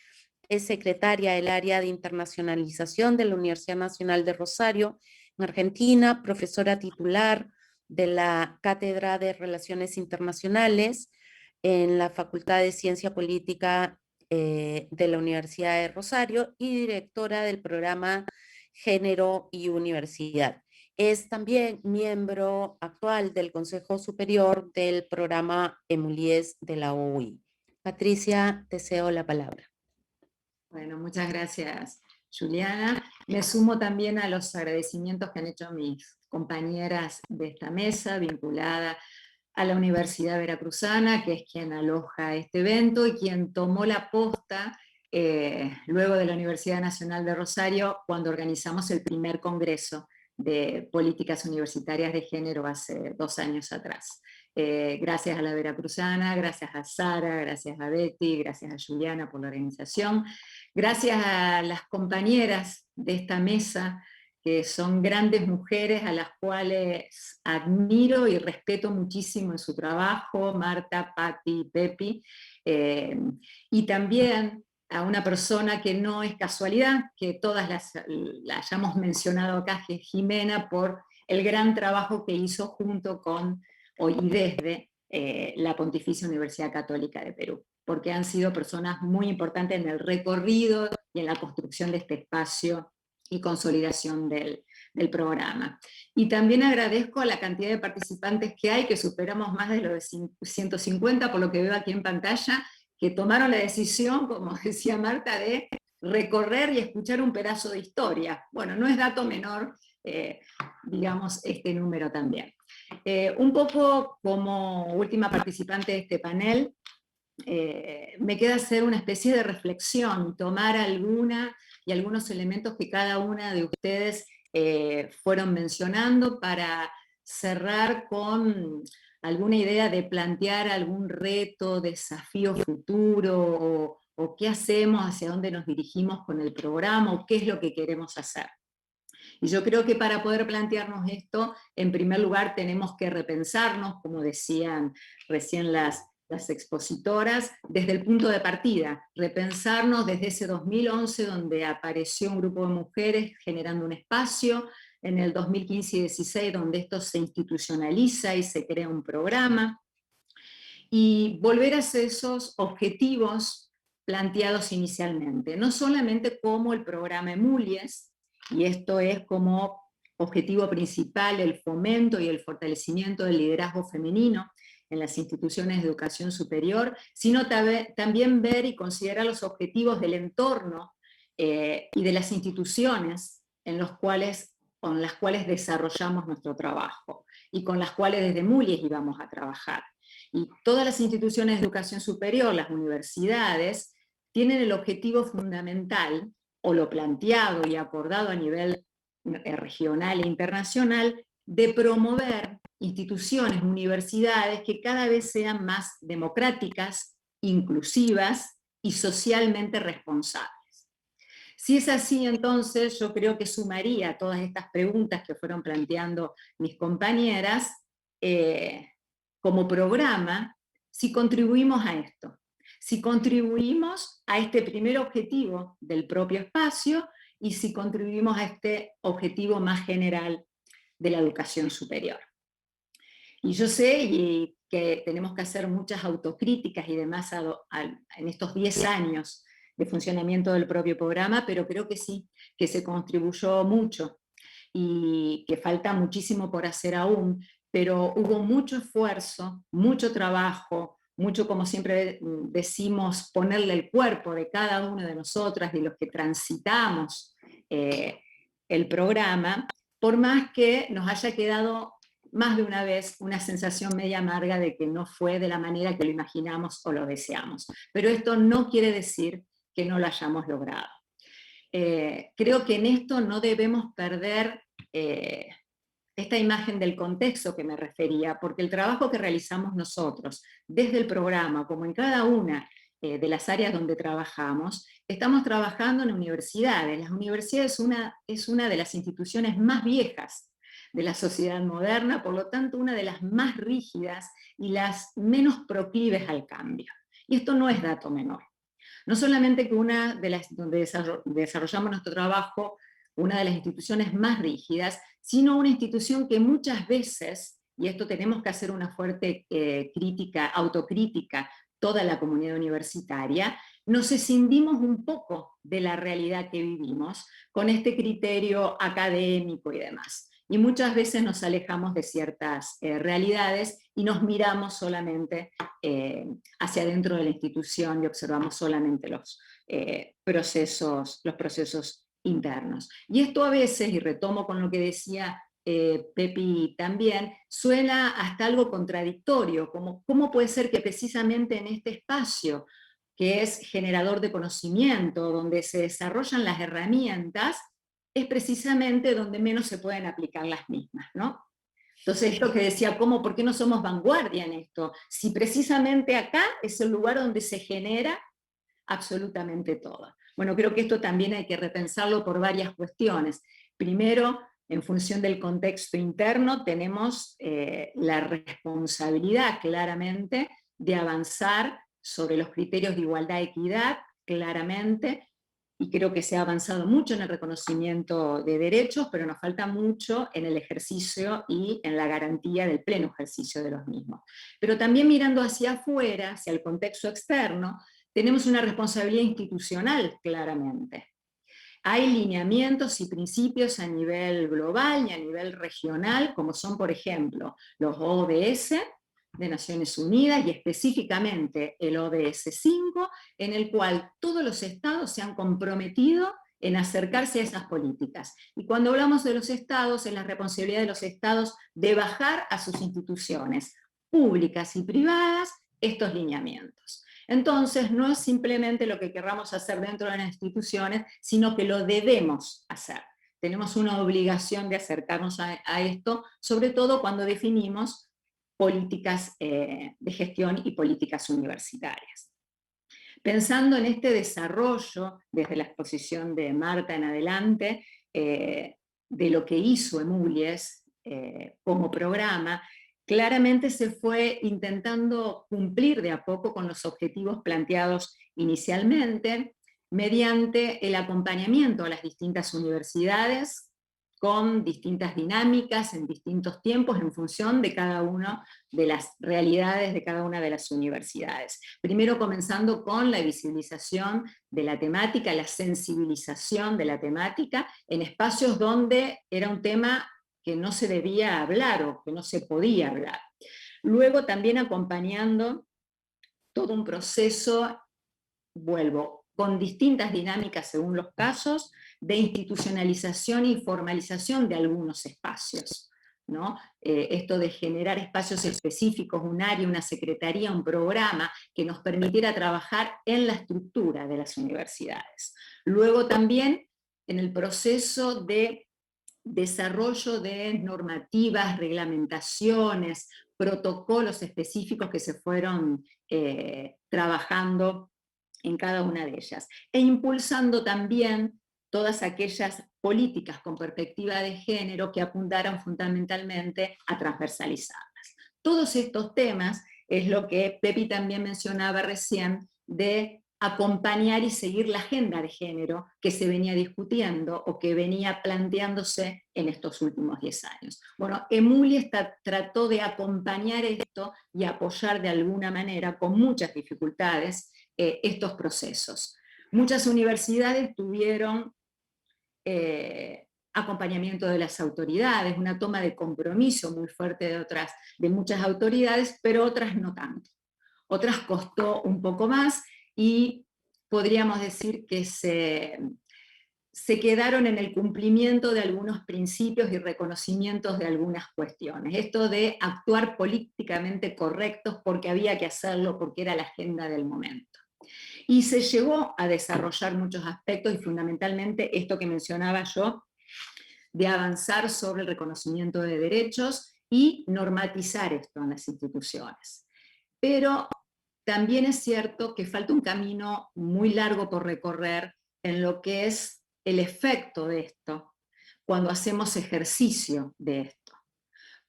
es secretaria del área de internacionalización de la Universidad Nacional de Rosario, en Argentina, profesora titular de la Cátedra de Relaciones Internacionales en la Facultad de Ciencia Política de la Universidad de Rosario y directora del programa Género y Universidad. Es también miembro actual del Consejo Superior del programa EMULIES de la OUI. Patricia, te cedo la palabra. Bueno, muchas gracias, Juliana. Me sumo también a los agradecimientos que han hecho mis compañeras de esta mesa, vinculada a la Universidad Veracruzana, que es quien aloja este evento y quien tomó la posta luego de la Universidad Nacional de Rosario, cuando organizamos el primer congreso de políticas universitarias de género hace 2 años atrás. Gracias a la Veracruzana, gracias a Sara, gracias a Betty, gracias a Juliana por la organización, gracias a las compañeras de esta mesa, que son grandes mujeres a las cuales admiro y respeto muchísimo en su trabajo, Marta, Patti, Pepi, y también a una persona que no es casualidad, que todas la hayamos mencionado acá, que es Jimena, por el gran trabajo que hizo junto con, y desde, la Pontificia Universidad Católica de Perú, porque han sido personas muy importantes en el recorrido y en la construcción de este espacio y consolidación del programa. Y también agradezco a la cantidad de participantes que hay, que superamos más de los 150, por lo que veo aquí en pantalla, que tomaron la decisión, como decía Marta, de recorrer y escuchar un pedazo de historia. Bueno, no es dato menor, digamos, este número también. Un poco como última participante de este panel, me queda hacer una especie de reflexión, tomar algunos elementos que cada una de ustedes fueron mencionando para cerrar con alguna idea de plantear algún reto, desafío futuro, o qué hacemos, hacia dónde nos dirigimos con el programa, o qué es lo que queremos hacer. Y yo creo que para poder plantearnos esto, en primer lugar tenemos que repensarnos, como decían recién las expositoras, desde el punto de partida, repensarnos desde ese 2011 donde apareció un grupo de mujeres generando un espacio, en el 2015 y 2016 donde esto se institucionaliza y se crea un programa, y volver a esos objetivos planteados inicialmente, no solamente como el programa EMULIES, y esto es como objetivo principal el fomento y el fortalecimiento del liderazgo femenino en las instituciones de educación superior, sino también ver y considerar los objetivos del entorno y de las instituciones con las cuales desarrollamos nuestro trabajo y con las cuales desde EMULIES íbamos a trabajar. Y todas las instituciones de educación superior, las universidades, tienen el objetivo fundamental, o lo planteado y acordado a nivel regional e internacional, de promover instituciones, universidades que cada vez sean más democráticas, inclusivas y socialmente responsables. Si es así, entonces yo creo que sumaría todas estas preguntas que fueron planteando mis compañeras como programa, si contribuimos a esto, si contribuimos a este primer objetivo del propio espacio y si contribuimos a este objetivo más general de la educación superior. Y yo sé que tenemos que hacer muchas autocríticas y demás en estos 10 años de funcionamiento del propio programa, pero creo que sí, que se contribuyó mucho y que falta muchísimo por hacer aún, pero hubo mucho esfuerzo, mucho trabajo, mucho, como siempre decimos, ponerle el cuerpo de cada una de nosotras, de los que transitamos el programa, por más que nos haya quedado más de una vez una sensación media amarga de que no fue de la manera que lo imaginamos o lo deseamos. Pero esto no quiere decir que no lo hayamos logrado. Creo que en esto no debemos perder esta imagen del contexto que me refería, porque el trabajo que realizamos nosotros, desde el programa, como en cada una de las áreas donde trabajamos, estamos trabajando en universidades. Las universidades es una de las instituciones más viejas de la sociedad moderna, por lo tanto una de las más rígidas y las menos proclives al cambio. Y esto no es dato menor. No solamente que una de las donde desarrollamos nuestro trabajo, una de las instituciones más rígidas, sino una institución que muchas veces, y esto tenemos que hacer una fuerte crítica, autocrítica, toda la comunidad universitaria, nos escindimos un poco de la realidad que vivimos con este criterio académico y demás. Y muchas veces nos alejamos de ciertas realidades y nos miramos solamente hacia adentro de la institución y observamos solamente los procesos internos. Y esto a veces, y retomo con lo que decía Pepi también, suena hasta algo contradictorio, como cómo puede ser que precisamente en este espacio, que es generador de conocimiento, donde se desarrollan las herramientas, es precisamente donde menos se pueden aplicar las mismas, ¿no? Entonces, esto que decía, ¿por qué no somos vanguardia en esto? Si precisamente acá es el lugar donde se genera absolutamente todo. Bueno, creo que esto también hay que repensarlo por varias cuestiones. Primero, en función del contexto interno, tenemos la responsabilidad claramente de avanzar sobre los criterios de igualdad y equidad, claramente, y creo que se ha avanzado mucho en el reconocimiento de derechos, pero nos falta mucho en el ejercicio y en la garantía del pleno ejercicio de los mismos. Pero también mirando hacia afuera, hacia el contexto externo, tenemos una responsabilidad institucional, claramente. Hay lineamientos y principios a nivel global y a nivel regional, como son, por ejemplo, los ODS de Naciones Unidas y específicamente el ODS 5, en el cual todos los estados se han comprometido en acercarse a esas políticas. Y cuando hablamos de los estados, es la responsabilidad de los estados de bajar a sus instituciones públicas y privadas estos lineamientos. Entonces, no es simplemente lo que querramos hacer dentro de las instituciones, sino que lo debemos hacer. Tenemos una obligación de acercarnos a esto, sobre todo cuando definimos políticas de gestión y políticas universitarias. Pensando en este desarrollo, desde la exposición de Marta en adelante, de lo que hizo EMULIES como programa, claramente se fue intentando cumplir de a poco con los objetivos planteados inicialmente, mediante el acompañamiento a las distintas universidades, con distintas dinámicas en distintos tiempos en función de cada una de las realidades de cada una de las universidades. Primero comenzando con la visibilización de la temática, la sensibilización de la temática en espacios donde era un tema que no se debía hablar o que no se podía hablar. Luego también acompañando todo un proceso, vuelvo, con distintas dinámicas según los casos, de institucionalización y formalización de algunos espacios, ¿no? Esto de generar espacios específicos, un área, una secretaría, un programa que nos permitiera trabajar en la estructura de las universidades. Luego también en el proceso de desarrollo de normativas, reglamentaciones, protocolos específicos que se fueron trabajando en cada una de ellas, e impulsando también todas aquellas políticas con perspectiva de género que apuntaron fundamentalmente a transversalizarlas. Todos estos temas es lo que Pepi también mencionaba recién, de acompañar y seguir la agenda de género que se venía discutiendo o que venía planteándose en estos últimos 10 años. Bueno, EMULIES trató de acompañar esto y apoyar de alguna manera, con muchas dificultades, estos procesos. Muchas universidades tuvieron acompañamiento de las autoridades, una toma de compromiso muy fuerte de muchas autoridades, pero otras no tanto. Otras costó un poco más y podríamos decir que se quedaron en el cumplimiento de algunos principios y reconocimientos de algunas cuestiones. Esto de actuar políticamente correctos porque había que hacerlo, porque era la agenda del momento. Y se llegó a desarrollar muchos aspectos y fundamentalmente esto que mencionaba yo, de avanzar sobre el reconocimiento de derechos y normatizar esto en las instituciones. Pero también es cierto que falta un camino muy largo por recorrer en lo que es el efecto de esto, cuando hacemos ejercicio de esto.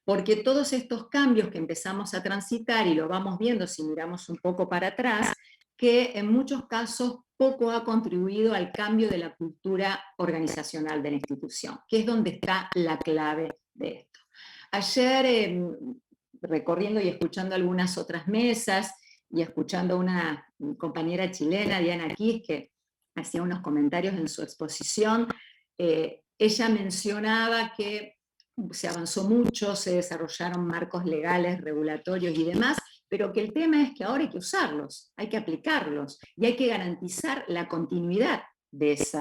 Porque todos estos cambios que empezamos a transitar, y lo vamos viendo si miramos un poco para atrás, que en muchos casos poco ha contribuido al cambio de la cultura organizacional de la institución, que es donde está la clave de esto. Ayer, recorriendo y escuchando algunas otras mesas, y escuchando a una compañera chilena, Diana Kiss, que hacía unos comentarios en su exposición, ella mencionaba que se avanzó mucho, se desarrollaron marcos legales, regulatorios y demás, pero que el tema es que ahora hay que usarlos, hay que aplicarlos y hay que garantizar la continuidad de ese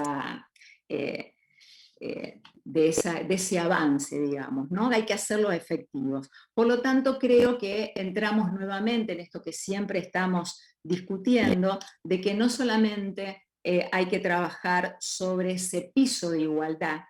avance, digamos, ¿no? Hay que hacerlos efectivos. Por lo tanto, creo que entramos nuevamente en esto que siempre estamos discutiendo, de que no solamente hay que trabajar sobre ese piso de igualdad,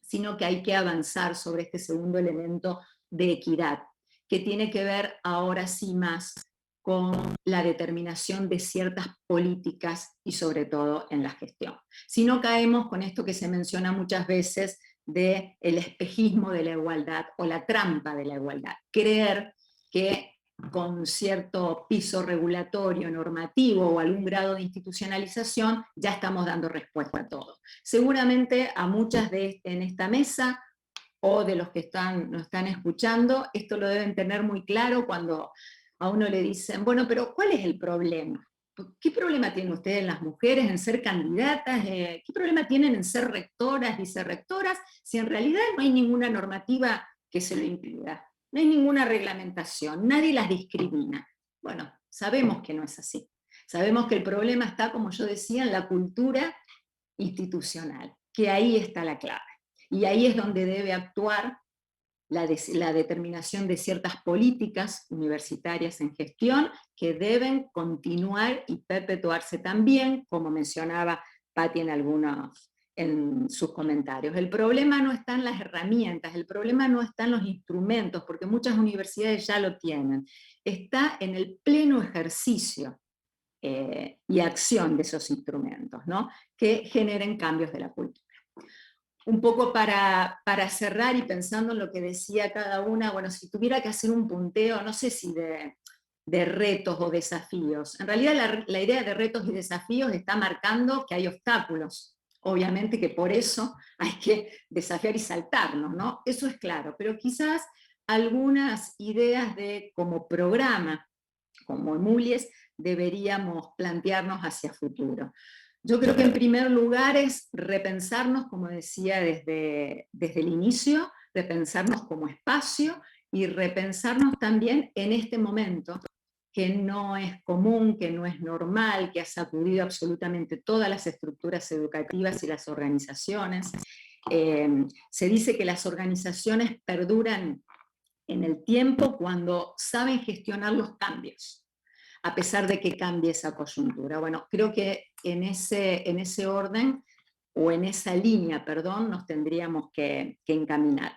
sino que hay que avanzar sobre este segundo elemento de equidad, que tiene que ver ahora sí más con la determinación de ciertas políticas y sobre todo en la gestión. Si no caemos con esto que se menciona muchas veces del espejismo de la igualdad o la trampa de la igualdad, creer que con cierto piso regulatorio, normativo o algún grado de institucionalización ya estamos dando respuesta a todo. Seguramente a muchas en esta mesa o de los que nos están escuchando, esto lo deben tener muy claro cuando a uno le dicen, bueno, pero ¿cuál es el problema? ¿Qué problema tienen ustedes las mujeres en ser candidatas? ¿Qué problema tienen en ser rectoras, vicerrectoras, si en realidad no hay ninguna normativa que se lo impida? No hay ninguna reglamentación, nadie las discrimina. Bueno, sabemos que no es así. Sabemos que el problema está, como yo decía, en la cultura institucional, que ahí está la clave. Y ahí es donde debe actuar la determinación de ciertas políticas universitarias en gestión que deben continuar y perpetuarse también, como mencionaba Patti en sus comentarios. El problema no está en las herramientas, el problema no está en los instrumentos, porque muchas universidades ya lo tienen. Está en el pleno ejercicio y acción de esos instrumentos, ¿no? Que generen cambios de la cultura. Un poco para cerrar y pensando en lo que decía cada una, bueno, si tuviera que hacer un punteo, no sé si de retos o desafíos. En realidad la idea de retos y desafíos está marcando que hay obstáculos. Obviamente que por eso hay que desafiar y saltarnos, ¿no? Eso es claro, pero quizás algunas ideas de como programa, como EMULIES, deberíamos plantearnos hacia futuro. Yo creo que en primer lugar es repensarnos, como decía desde el inicio, repensarnos como espacio y repensarnos también en este momento, que no es común, que no es normal, que ha sacudido absolutamente todas las estructuras educativas y las organizaciones. Se dice que las organizaciones perduran en el tiempo cuando saben gestionar los cambios, a pesar de que cambie esa coyuntura. Bueno, creo que en ese orden, o en esa línea, perdón, nos tendríamos que encaminar.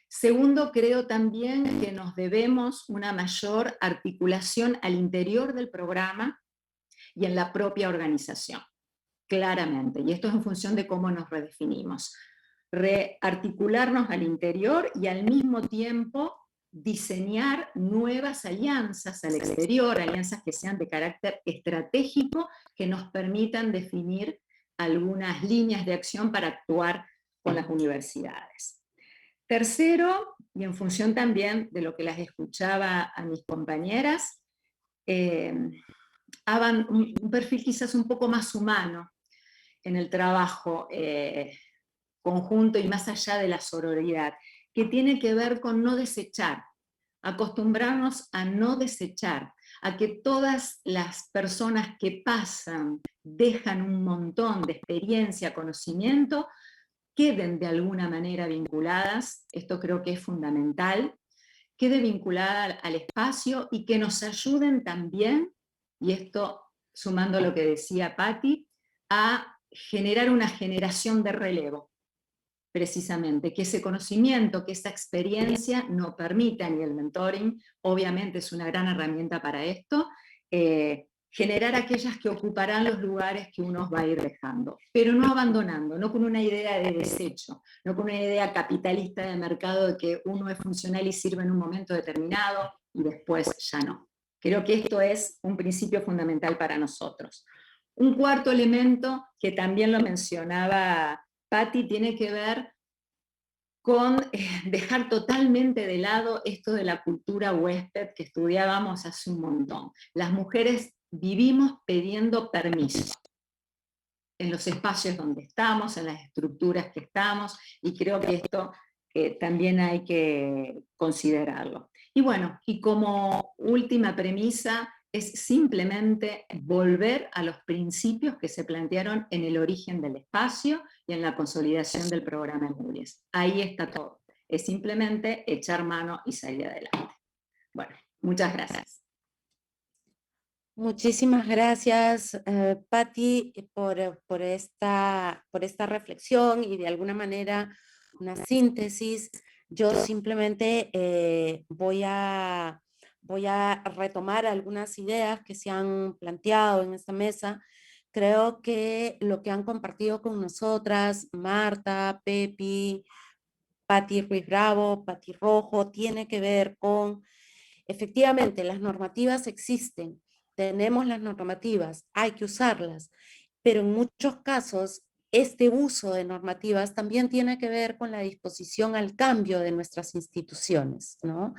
Segundo, creo también que nos debemos una mayor articulación al interior del programa y en la propia organización, claramente, y esto es en función de cómo nos redefinimos. Rearticularnos al interior y al mismo tiempo diseñar nuevas alianzas al exterior, alianzas que sean de carácter estratégico, que nos permitan definir algunas líneas de acción para actuar con las universidades. Tercero, y en función también de lo que las escuchaba a mis compañeras, hagan un perfil quizás un poco más humano en el trabajo conjunto y más allá de la sororidad, que tiene que ver con no desechar, acostumbrarnos a no desechar, a que todas las personas que pasan, dejan un montón de experiencia, conocimiento, queden de alguna manera vinculadas, esto creo que es fundamental, quede vinculada al espacio y que nos ayuden también, y esto sumando lo que decía Patti, a generar una generación de relevo, precisamente, que ese conocimiento, que esa experiencia nos permita, y el mentoring obviamente es una gran herramienta para esto, generar aquellas que ocuparán los lugares que uno va a ir dejando, pero no abandonando, no con una idea de desecho, no con una idea capitalista de mercado de que uno es funcional y sirve en un momento determinado y después ya no. Creo que esto es un principio fundamental para nosotros. Un cuarto elemento, que también lo mencionaba Patti, tiene que ver con dejar totalmente de lado esto de la cultura huésped que estudiábamos hace un montón. Las mujeres vivimos pidiendo permiso en los espacios donde estamos, en las estructuras que estamos, y creo que esto también hay que considerarlo. Y bueno, y como última premisa es simplemente volver a los principios que se plantearon en el origen del espacio y en la consolidación del programa Emulies. Ahí está todo. Es simplemente echar mano y salir adelante. Bueno, muchas gracias. Muchísimas gracias, Patti, por esta reflexión y de alguna manera una síntesis. Yo simplemente voy a retomar algunas ideas que se han planteado en esta mesa. Creo que lo que han compartido con nosotras, Marta, Pepi, Patti Ruiz Bravo, Patti Rojo, tiene que ver con, efectivamente, las normativas existen, tenemos las normativas, hay que usarlas, pero en muchos casos este uso de normativas también tiene que ver con la disposición al cambio de nuestras instituciones, ¿no?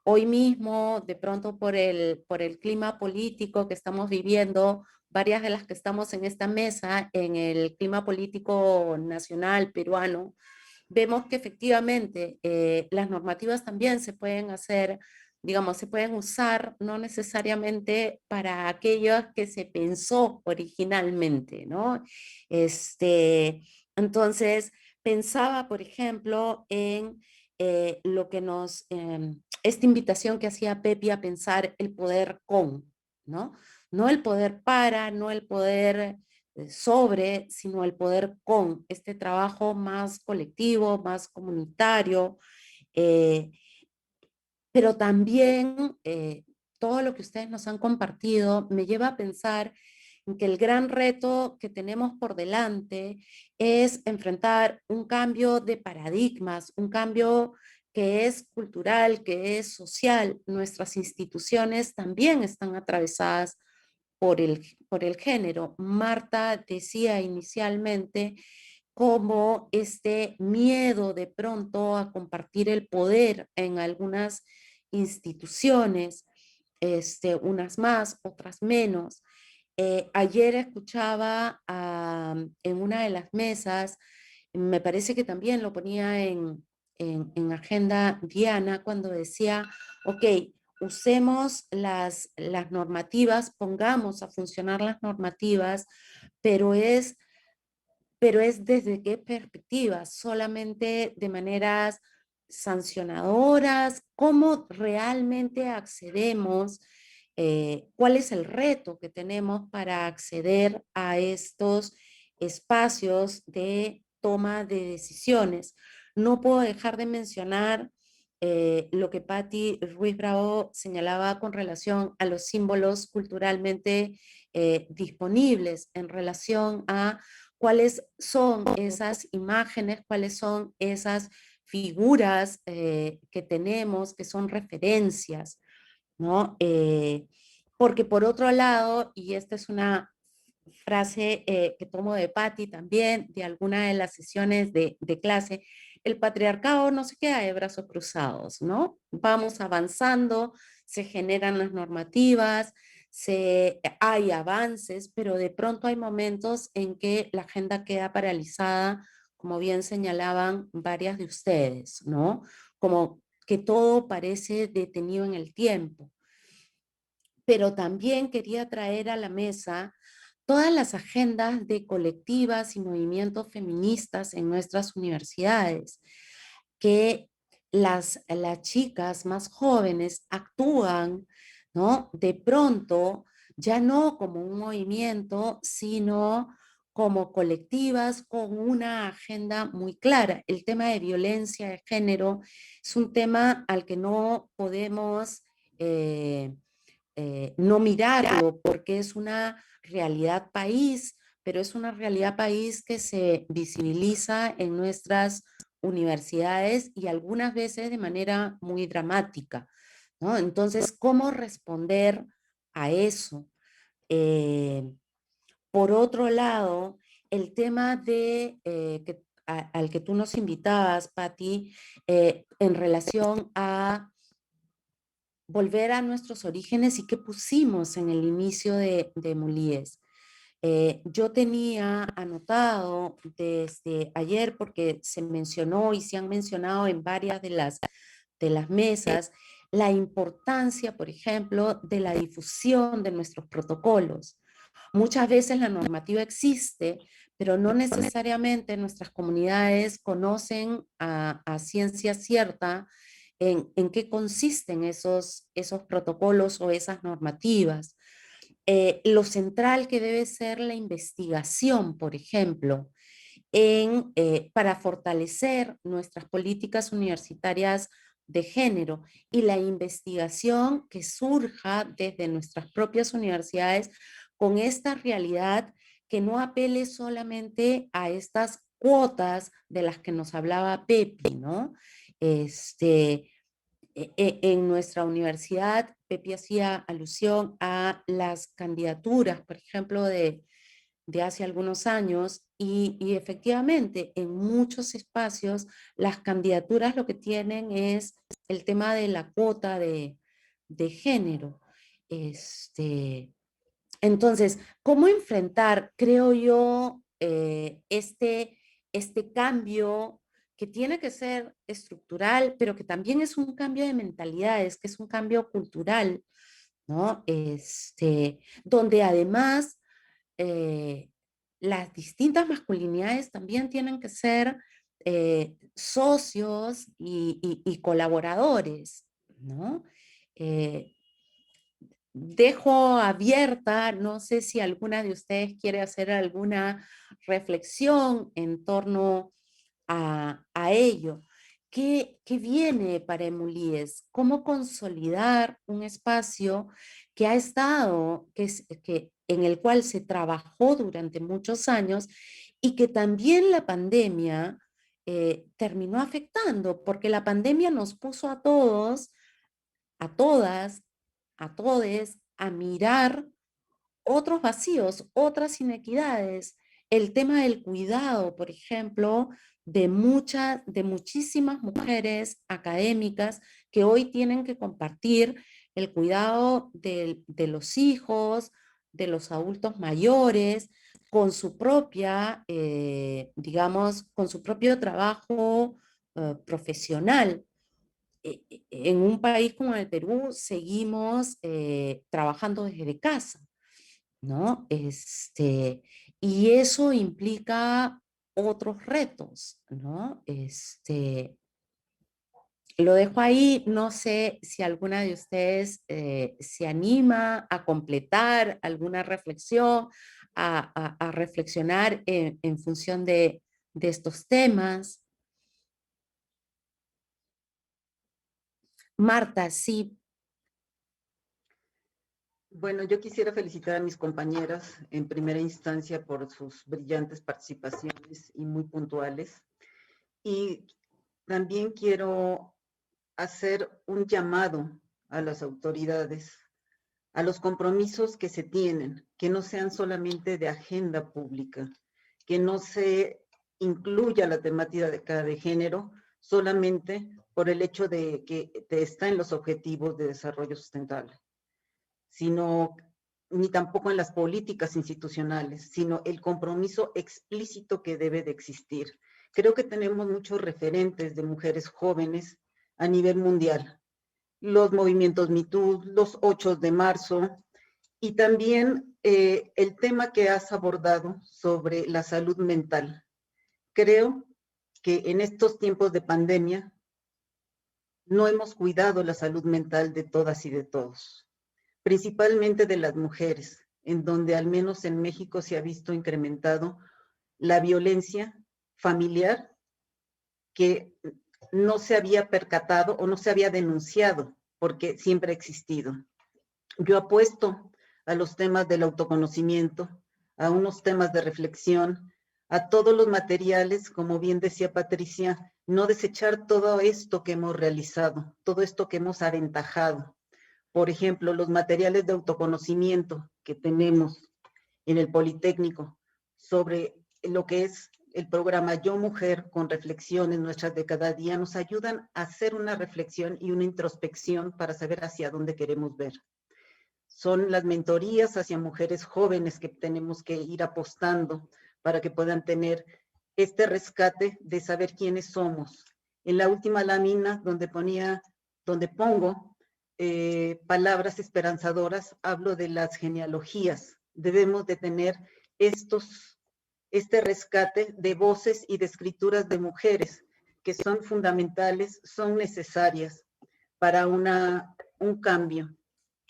Hoy mismo, de pronto por el clima político que estamos viviendo, varias de las que estamos en esta mesa, en el clima político nacional peruano, vemos que efectivamente las normativas también se pueden hacer, digamos, se pueden usar no necesariamente para aquello que se pensó originalmente, ¿no? Entonces, pensaba, por ejemplo, en lo que esta invitación que hacía Pepi a pensar el poder con, ¿no? No el poder para, no el poder sobre, sino el poder con, este trabajo más colectivo, más comunitario, eh, pero también todo lo que ustedes nos han compartido me lleva a pensar en que el gran reto que tenemos por delante es enfrentar un cambio de paradigmas, un cambio que es cultural, que es social. Nuestras instituciones también están atravesadas por el género. Marta decía inicialmente cómo este miedo de pronto a compartir el poder en algunas instituciones, unas más, otras menos. Ayer escuchaba en una de las mesas, me parece que también lo ponía en agenda Diana, cuando decía, ok, usemos las normativas, pongamos a funcionar las normativas, pero es desde qué perspectiva, solamente de maneras sancionadoras, cómo realmente accedemos, cuál es el reto que tenemos para acceder a estos espacios de toma de decisiones. No puedo dejar de mencionar lo que Patti Ruiz Bravo señalaba con relación a los símbolos culturalmente disponibles en relación a cuáles son esas imágenes, cuáles son esas figuras que tenemos, que son referencias, ¿no? Porque por otro lado, y esta es una frase que tomo de Patti también, de alguna de las sesiones de clase, el patriarcado no se queda de brazos cruzados, ¿no? Vamos avanzando, se generan las normativas, hay avances, pero de pronto hay momentos en que la agenda queda paralizada, como bien señalaban varias de ustedes, ¿no? Como que todo parece detenido en el tiempo. Pero también quería traer a la mesa todas las agendas de colectivas y movimientos feministas en nuestras universidades, que las chicas más jóvenes actúan, ¿no? De pronto, ya no como un movimiento, sino como colectivas con una agenda muy clara. El tema de violencia de género es un tema al que no podemos no mirarlo porque es una realidad país, pero es una realidad país que se visibiliza en nuestras universidades y algunas veces de manera muy dramática, ¿no? Entonces, ¿cómo responder a eso? Por otro lado, el tema de, al que tú nos invitabas, Patti, en relación a volver a nuestros orígenes y qué pusimos en el inicio de Mulíes. Yo tenía anotado desde ayer, porque se mencionó y se han mencionado en varias de las mesas, la importancia, por ejemplo, de la difusión de nuestros protocolos. Muchas veces la normativa existe, pero no necesariamente nuestras comunidades conocen a ciencia cierta en qué consisten esos protocolos o esas normativas. Lo central que debe ser la investigación, por ejemplo, para fortalecer nuestras políticas universitarias de género y la investigación que surja desde nuestras propias universidades con esta realidad, que no apele solamente a estas cuotas de las que nos hablaba Pepi, ¿no? En nuestra universidad, Pepi hacía alusión a las candidaturas, por ejemplo, de hace algunos años, y efectivamente en muchos espacios las candidaturas lo que tienen es el tema de la cuota de género. Entonces, ¿cómo enfrentar, creo yo, este cambio que tiene que ser estructural, pero que también es un cambio de mentalidades, que es un cambio cultural, ¿no? Donde además las distintas masculinidades también tienen que ser socios y colaboradores, ¿no? Eh, Dejo abierta, no sé si alguna de ustedes quiere hacer alguna reflexión en torno a ello. ¿Qué viene para Emulíes? ¿Cómo consolidar un espacio que ha estado, en el cual se trabajó durante muchos años y que también la pandemia terminó afectando? Porque la pandemia nos puso a todos, a todas, a todes, a mirar otros vacíos, otras inequidades. El tema del cuidado, por ejemplo, de muchísimas mujeres académicas que hoy tienen que compartir el cuidado de los hijos, de los adultos mayores, con su propia, digamos, con su propio trabajo profesional. En un país como el Perú seguimos trabajando desde casa, ¿no? Y eso implica otros retos, ¿no? Lo dejo ahí, no sé si alguna de ustedes se anima a completar alguna reflexión, a reflexionar en función de estos temas. Marta, sí. Bueno, yo quisiera felicitar a mis compañeras en primera instancia por sus brillantes participaciones y muy puntuales. Y también quiero hacer un llamado a las autoridades, a los compromisos que se tienen, que no sean solamente de agenda pública, que no se incluya la temática de género solamente por el hecho de que está en los objetivos de desarrollo sustentable, sino ni tampoco en las políticas institucionales, sino el compromiso explícito que debe de existir. Creo que tenemos muchos referentes de mujeres jóvenes a nivel mundial. Los movimientos Me Too, los 8 de marzo, y también el tema que has abordado sobre la salud mental. Creo que en estos tiempos de pandemia no hemos cuidado la salud mental de todas y de todos, principalmente de las mujeres, en donde al menos en México se ha visto incrementado la violencia familiar que no se había percatado o no se había denunciado, porque siempre ha existido. Yo apuesto a los temas del autoconocimiento, a unos temas de reflexión, a todos los materiales, como bien decía Patricia, no desechar todo esto que hemos realizado, todo esto que hemos aventajado. Por ejemplo, los materiales de autoconocimiento que tenemos en el Politécnico sobre lo que es el programa Yo Mujer con reflexiones nuestras de cada día nos ayudan a hacer una reflexión y una introspección para saber hacia dónde queremos ver. Son las mentorías hacia mujeres jóvenes que tenemos que ir apostando para que puedan tener este rescate de saber quiénes somos. En la última lámina donde pongo palabras esperanzadoras, hablo de las genealogías. Debemos de tener este rescate de voces y de escrituras de mujeres que son fundamentales, son necesarias para un cambio.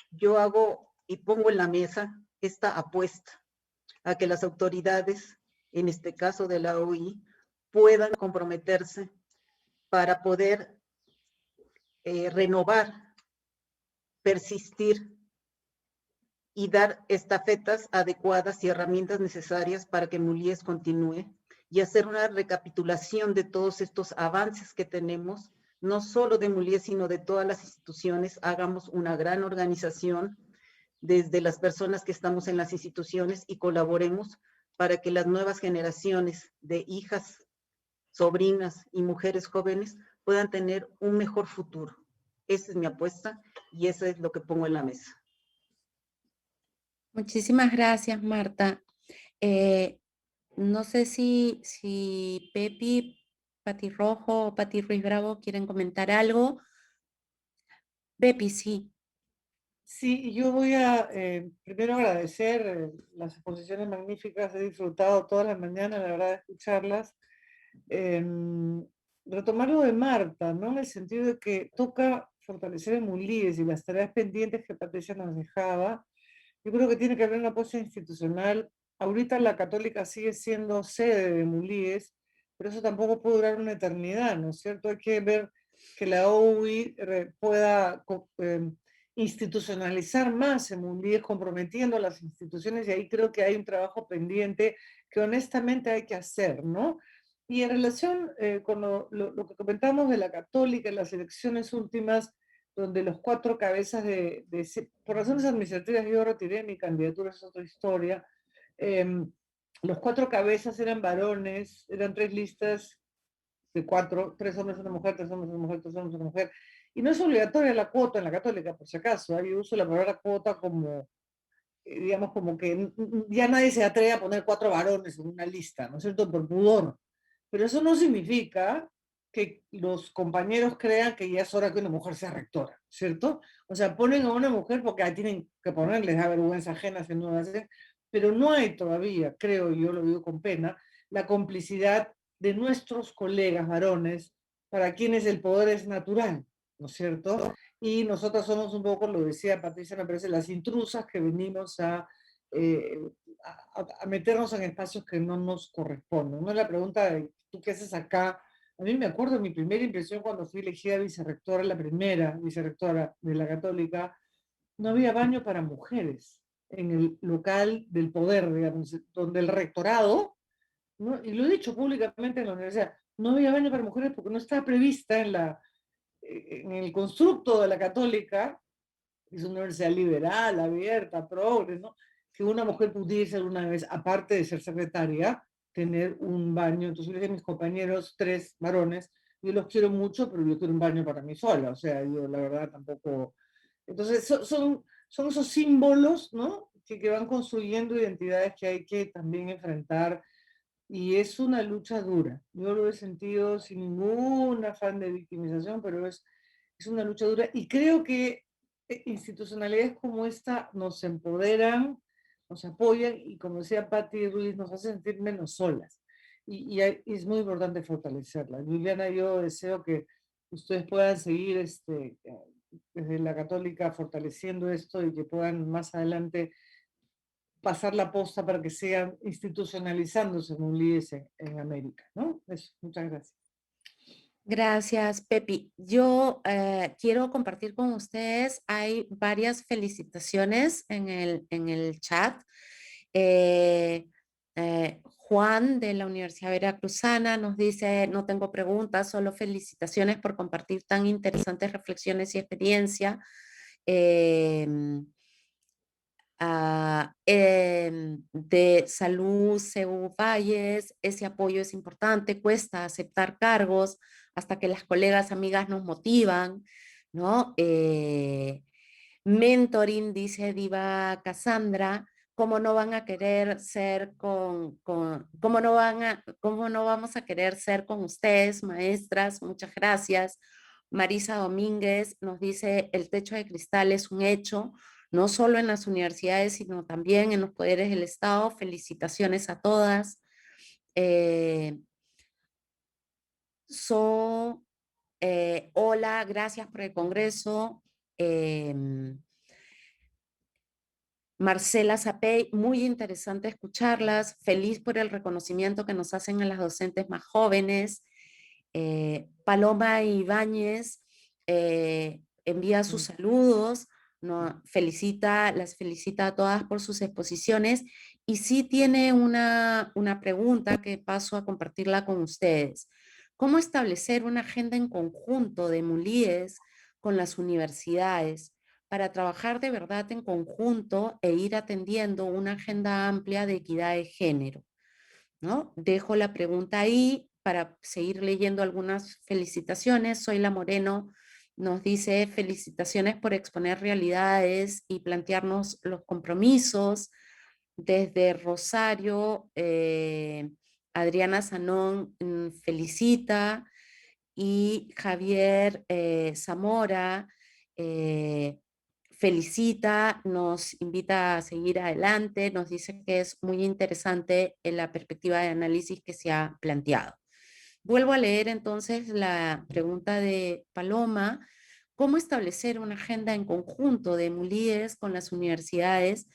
Yo hago y pongo en la mesa esta apuesta a que las autoridades, en este caso de la OI, puedan comprometerse para poder renovar, persistir y dar estafetas adecuadas y herramientas necesarias para que Mulíes continúe y hacer una recapitulación de todos estos avances que tenemos, no solo de Mulíes, sino de todas las instituciones. Hagamos una gran organización desde las personas que estamos en las instituciones y colaboremos para que las nuevas generaciones de hijas, sobrinas y mujeres jóvenes puedan tener un mejor futuro. Esa es mi apuesta y eso es lo que pongo en la mesa. Muchísimas gracias, Marta. No sé si Pepi, Pati Rojo o Pati Ruiz Bravo quieren comentar algo. Pepi, sí. Sí, yo voy a primero agradecer las exposiciones magníficas, he disfrutado todas las mañanas, la verdad, de escucharlas. Retomar lo de Marta, ¿no? En el sentido de que toca fortalecer el Mulíes y las tareas pendientes que Patricia nos dejaba. Yo creo que tiene que haber una apoyo institucional. Ahorita la Católica sigue siendo sede de Mulíes, pero eso tampoco puede durar una eternidad, ¿no es cierto? Hay que ver que la OUI pueda institucionalizar más en Mulíes, comprometiendo a las instituciones, y ahí creo que hay un trabajo pendiente que honestamente hay que hacer, ¿no? Y en relación con lo que comentamos de la Católica en las elecciones últimas, donde los 4 cabezas por razones administrativas yo retiré mi candidatura, es otra historia, los 4 cabezas eran varones, eran 3 listas de 4, 3 hombres, 1 mujer, 3 hombres, 1 mujer, 3 hombres, 1 mujer, y no es obligatoria la cuota en la Católica, por si acaso, yo uso la palabra cuota como, digamos, como que ya nadie se atreve a poner 4 varones en una lista, ¿no es cierto?, por pudor, pero eso no significa que los compañeros crean que ya es hora que una mujer sea rectora, ¿cierto? O sea, ponen a una mujer porque tienen que ponerles da vergüenza ajena si no lo hacen, pero no hay todavía, creo, yo lo digo con pena, la complicidad de nuestros colegas varones para quienes el poder es natural, ¿no es cierto? Y nosotros somos un poco, lo decía Patricia, me parece, las intrusas que venimos a meternos en espacios que no nos corresponden. ¿No? La pregunta de ¿tú qué haces acá? A mí me acuerdo de mi primera impresión cuando fui elegida vicerrectora, la primera vicerrectora de la Católica, no había baño para mujeres en el local del poder, digamos, donde el rectorado, ¿no? Y lo he dicho públicamente en la universidad, no había baño para mujeres porque no estaba prevista en el constructo de la Católica, que es una universidad liberal, abierta, progre, ¿no? Que una mujer pudiese alguna vez, aparte de ser secretaria, tener un baño. Entonces yo le dije a mis compañeros, 3 varones, yo los quiero mucho, pero yo quiero un baño para mí sola, o sea, yo la verdad tampoco... Entonces son esos símbolos, ¿no? Que van construyendo identidades que hay que también enfrentar, y es una lucha dura. Yo lo he sentido sin ningún afán de victimización, pero es una lucha dura, y creo que institucionalidades como esta nos empoderan, nos apoyan, y como decía Patti Ruiz, nos hace sentir menos solas. Y es muy importante fortalecerla. Juliana, yo deseo que ustedes puedan seguir desde la Católica fortaleciendo esto y que puedan más adelante pasar la posta para que sigan institucionalizándose en un LIES en América, ¿no? Eso, muchas gracias. Gracias, Pepi. Yo quiero compartir con ustedes, hay varias felicitaciones en el chat. Juan de la Universidad Veracruzana nos dice, no tengo preguntas, solo felicitaciones por compartir tan interesantes reflexiones y experiencia. De Salud, CEU Valles, ese apoyo es importante, cuesta aceptar cargos hasta que las colegas, amigas nos motivan, ¿no? Mentoring, dice Diva Cassandra, ¿cómo no van a querer ser cómo no vamos a querer ser con ustedes, maestras? Muchas gracias. Marisa Domínguez nos dice, el techo de cristal es un hecho, no solo en las universidades, sino también en los poderes del Estado. Felicitaciones a todas. Hola, gracias por el Congreso. Marcela Zapey, muy interesante escucharlas, feliz por el reconocimiento que nos hacen a las docentes más jóvenes. Paloma Ibáñez envía sus saludos, ¿no? Las felicita a todas por sus exposiciones y sí tiene una pregunta que paso a compartirla con ustedes. ¿Cómo establecer una agenda en conjunto de MULIES con las universidades para trabajar de verdad en conjunto e ir atendiendo una agenda amplia de equidad de género? ¿No? Dejo la pregunta ahí para seguir leyendo algunas felicitaciones. Soyla Moreno nos dice felicitaciones por exponer realidades y plantearnos los compromisos. Desde Rosario, Adriana Zanón felicita y Javier Zamora felicita, nos invita a seguir adelante, nos dice que es muy interesante en la perspectiva de análisis que se ha planteado. Vuelvo a leer entonces la pregunta de Paloma. ¿Cómo establecer una agenda en conjunto de MULIES con las universidades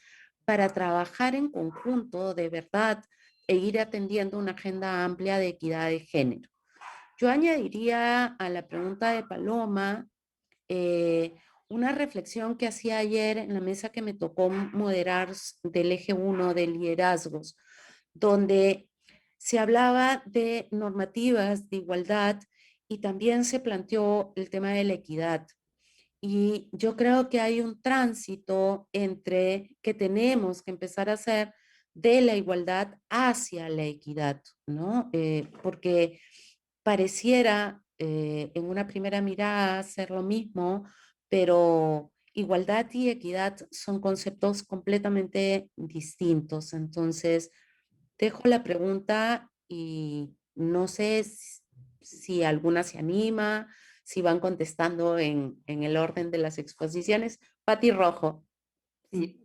para trabajar en conjunto de verdad e ir atendiendo una agenda amplia de equidad de género? Yo añadiría a la pregunta de Paloma una reflexión que hacía ayer en la mesa que me tocó moderar del eje 1 de liderazgos, donde se hablaba de normativas de igualdad y también se planteó el tema de la equidad. Y yo creo que hay un tránsito entre que tenemos que empezar a hacer de la igualdad hacia la equidad, ¿no? Porque pareciera en una primera mirada ser lo mismo, pero igualdad y equidad son conceptos completamente distintos. Entonces, dejo la pregunta y no sé si alguna se anima, si van contestando en el orden de las exposiciones. Pati Rojo. Sí,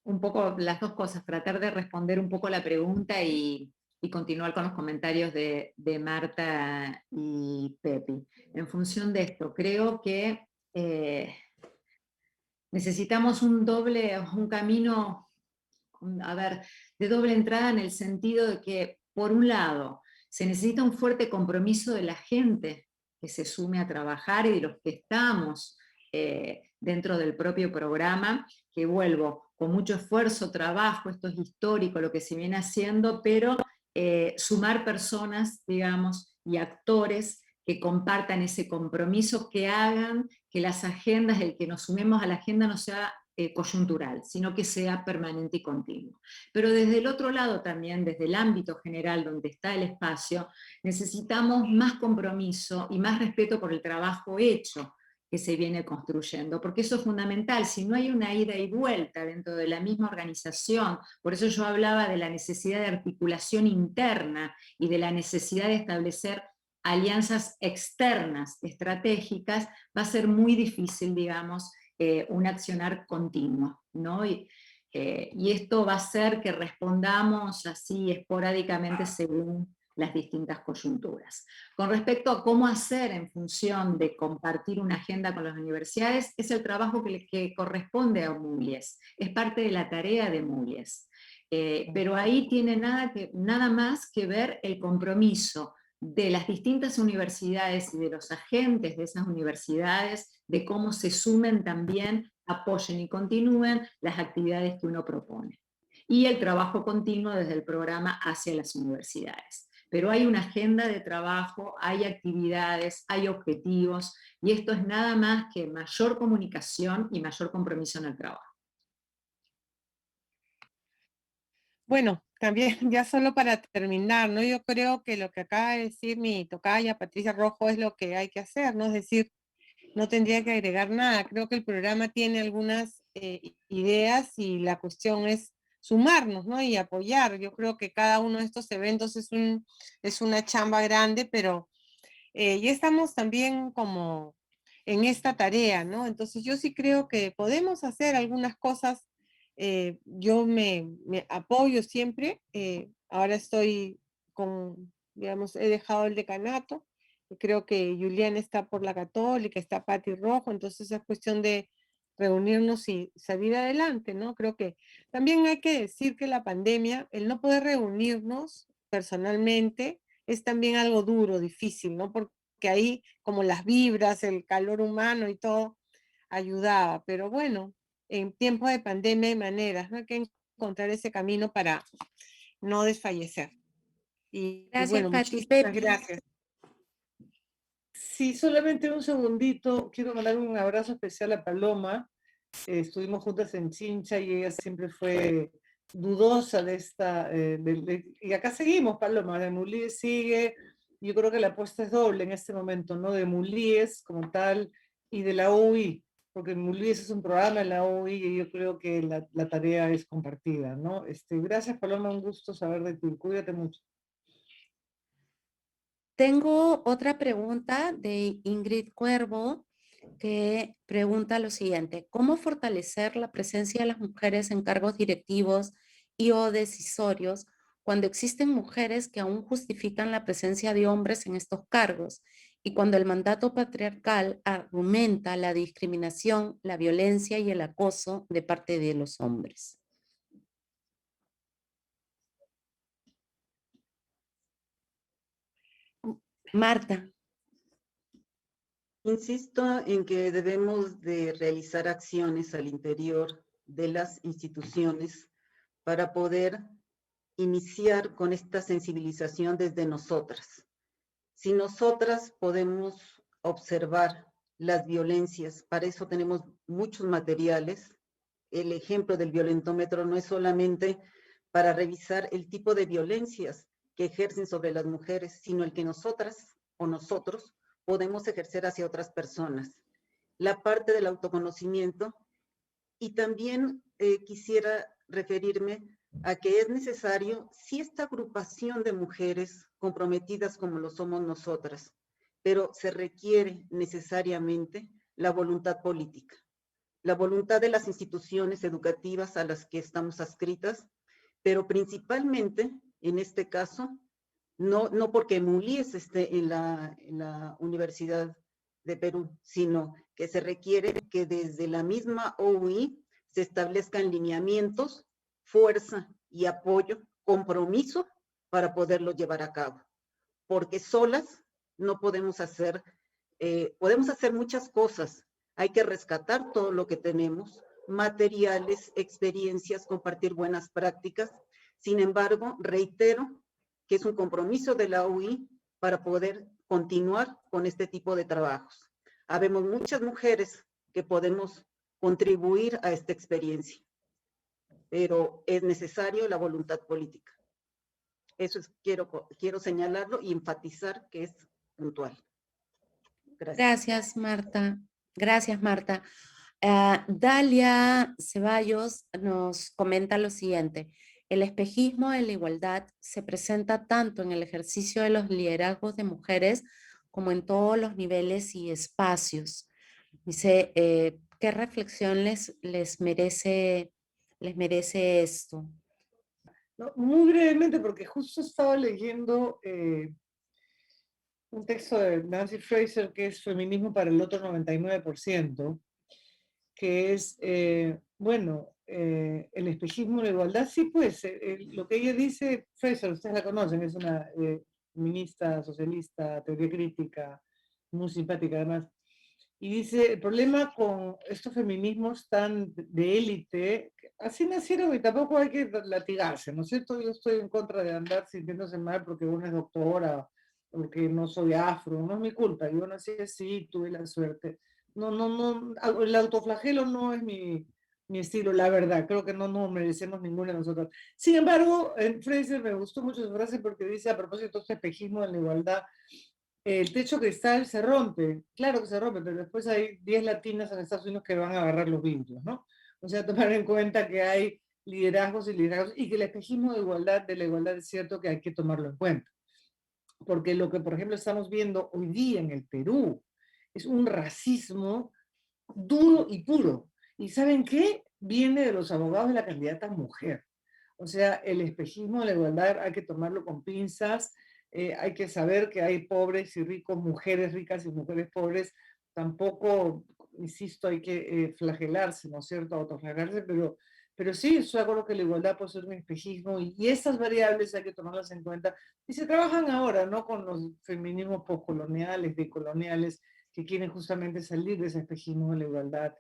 un poco las dos cosas, tratar de responder un poco la pregunta y continuar con los comentarios de Marta y Pepi. En función de esto, creo que necesitamos un camino, a ver, de doble entrada en el sentido de que, por un lado, se necesita un fuerte compromiso de la gente que se sume a trabajar y de los que estamos dentro del propio programa, que vuelvo, con mucho esfuerzo, trabajo, esto es histórico lo que se viene haciendo, pero sumar personas, digamos, y actores que compartan ese compromiso, que hagan que las agendas, el que nos sumemos a la agenda no sea coyuntural, sino que sea permanente y continuo. Pero desde el otro lado también, desde el ámbito general donde está el espacio, necesitamos más compromiso y más respeto por el trabajo hecho que se viene construyendo, porque eso es fundamental. Si no hay una ida y vuelta dentro de la misma organización, por eso yo hablaba de la necesidad de articulación interna y de la necesidad de establecer alianzas externas estratégicas, va a ser muy difícil, digamos, un accionar continuo, ¿no? Y esto va a hacer que respondamos así esporádicamente según las distintas coyunturas. Con respecto a cómo hacer en función de compartir una agenda con las universidades, es el trabajo que corresponde a MULIES, es parte de la tarea de MULIES. Pero ahí tiene nada más que ver el compromiso de las distintas universidades y de los agentes de esas universidades, de cómo se sumen también, apoyen y continúen las actividades que uno propone. y el trabajo continuo desde el programa hacia las universidades. Pero hay una agenda de trabajo, hay actividades, hay objetivos, y esto es nada más que mayor comunicación y mayor compromiso en el trabajo. Bueno, también ya solo para terminar, ¿no? Yo creo que lo que acaba de decir mi tocaya Patricia Rojo es lo que hay que hacer, ¿no? Es decir, no tendría que agregar nada. Creo que el programa tiene algunas ideas y la cuestión es sumarnos, ¿no? Y apoyar. Yo creo que cada uno de estos eventos es una chamba grande, pero ya estamos también como en esta tarea, ¿no? Entonces yo sí creo que podemos hacer algunas cosas. Yo me apoyo siempre. Ahora estoy con, digamos, he dejado el decanato. Creo que Juliana está por la Católica, está Patti Rojo, entonces es cuestión de reunirnos y salir adelante, ¿no? Creo que también hay que decir que la pandemia, el no poder reunirnos personalmente, es también algo duro, difícil, ¿no? Porque ahí como las vibras, el calor humano y todo ayudaba, pero bueno, en tiempos de pandemia hay maneras, ¿no? Hay que encontrar ese camino para no desfallecer. Y Gracias, bueno, Pati. muchísimas Pepi. gracias. Sí, solamente un segundito. Quiero mandar un abrazo especial a Paloma. Estuvimos juntas en Chincha y ella siempre fue dudosa de esta... y acá seguimos, Paloma, de Mulíes sigue. Yo creo que la apuesta es doble en este momento, ¿no? De Mulíes como tal y de la UI, porque Mulíes es un programa en la UI y yo creo que la tarea es compartida, ¿no? Gracias, Paloma, un gusto saber de ti. Cuídate mucho. Tengo otra pregunta de Ingrid Cuervo que pregunta lo siguiente: ¿cómo fortalecer la presencia de las mujeres en cargos directivos y o decisorios cuando existen mujeres que aún justifican la presencia de hombres en estos cargos y cuando el mandato patriarcal argumenta la discriminación, la violencia y el acoso de parte de los hombres? Marta. Insisto en que debemos de realizar acciones al interior de las instituciones para poder iniciar con esta sensibilización desde nosotras. Si nosotras podemos observar las violencias, para eso tenemos muchos materiales. El ejemplo del violentómetro no es solamente para revisar el tipo de violencias que ejercen sobre las mujeres, sino el que nosotras o nosotros podemos ejercer hacia otras personas. La parte del autoconocimiento, y también quisiera referirme a que es necesario, sí, esta agrupación de mujeres comprometidas como lo somos nosotras, pero se requiere necesariamente la voluntad política, la voluntad de las instituciones educativas a las que estamos adscritas, pero principalmente, en este caso, no porque Mulíes esté en la Universidad de Perú, sino que se requiere que desde la misma OUI se establezcan lineamientos, fuerza y apoyo, compromiso para poderlo llevar a cabo. Porque solas no podemos hacer muchas cosas. Hay que rescatar todo lo que tenemos, materiales, experiencias, compartir buenas prácticas. Sin embargo, reitero que es un compromiso de la UI para poder continuar con este tipo de trabajos. Habemos muchas mujeres que podemos contribuir a esta experiencia, pero es necesario la voluntad política. Eso es, quiero señalarlo y enfatizar que es puntual. Gracias. Gracias, Marta. Gracias, Marta. Dalia Ceballos nos comenta lo siguiente: el espejismo de la igualdad se presenta tanto en el ejercicio de los liderazgos de mujeres como en todos los niveles y espacios. Dice, ¿qué reflexión les merece esto? No, muy brevemente, porque justo estaba leyendo un texto de Nancy Fraser que es Feminismo para el otro 99%, que es, el espejismo de la igualdad. Sí, pues, lo que ella dice, Fraser, ustedes la conocen, es una feminista, socialista, teoría crítica, muy simpática además. y dice, el problema con estos feminismos tan de élite, que así nacieron y tampoco hay que latigarse, ¿no es cierto? Yo estoy en contra de andar sintiéndose mal porque uno es doctora, porque no soy afro, no es mi culpa, yo nací así, tuve la suerte. No, el autoflagelo no es mi estilo, la verdad, creo que no merecemos ninguna de nosotros. Sin embargo, en Fraser me gustó mucho su frase porque dice, a propósito de este espejismo de la igualdad, el techo cristal se rompe, claro que se rompe, pero después hay 10 latinas en Estados Unidos que van a agarrar los vidrios, ¿no? O sea, tomar en cuenta que hay liderazgos y liderazgos y que el espejismo de la igualdad es cierto que hay que tomarlo en cuenta. Porque lo que, por ejemplo, estamos viendo hoy día en el Perú es un racismo duro y puro. ¿Y saben qué? Viene de los abogados de la candidata mujer. O sea, el espejismo de la igualdad hay que tomarlo con pinzas, hay que saber que hay pobres y ricos, mujeres ricas y mujeres pobres. Tampoco, insisto, hay que flagelarse, ¿no es cierto? Autoflagelarse, pero sí, estoy de acuerdo que la igualdad puede ser un espejismo y esas variables hay que tomarlas en cuenta. Y se trabajan ahora, ¿no? Con los feminismos postcoloniales, decoloniales, que quieren justamente salir de ese espejismo de la igualdad,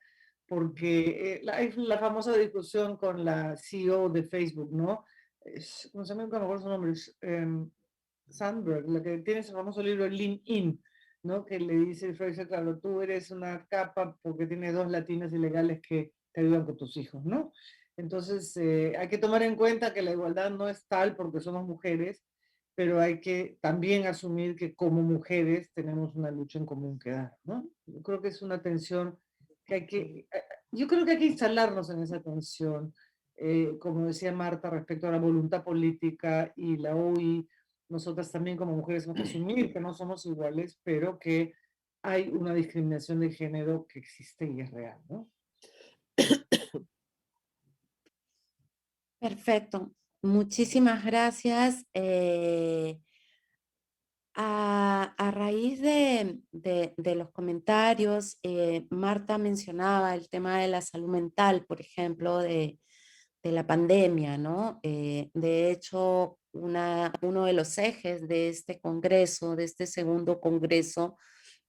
porque la famosa discusión con la CEO de Facebook, ¿no? No sé, no me acuerdo su nombre, es, Sandberg, la que tiene ese famoso libro Lean-In, ¿no? Que le dice Fraser, claro, tú eres una capa porque tienes dos latinas ilegales que te ayudan con tus hijos, ¿no? Entonces, hay que tomar en cuenta que la igualdad no es tal porque somos mujeres, pero hay que también asumir que como mujeres tenemos una lucha en común que dar, ¿no? Yo creo que es una tensión que yo creo que hay que instalarnos en esa tensión, como decía Marta, respecto a la voluntad política y la OI, nosotras también como mujeres tenemos que asumir que no somos iguales, pero que hay una discriminación de género que existe y es real, ¿no? Perfecto. Muchísimas gracias. A raíz de los comentarios, Marta mencionaba el tema de la salud mental, por ejemplo, de la pandemia, ¿no? De hecho, uno de los ejes de este congreso, de este segundo congreso,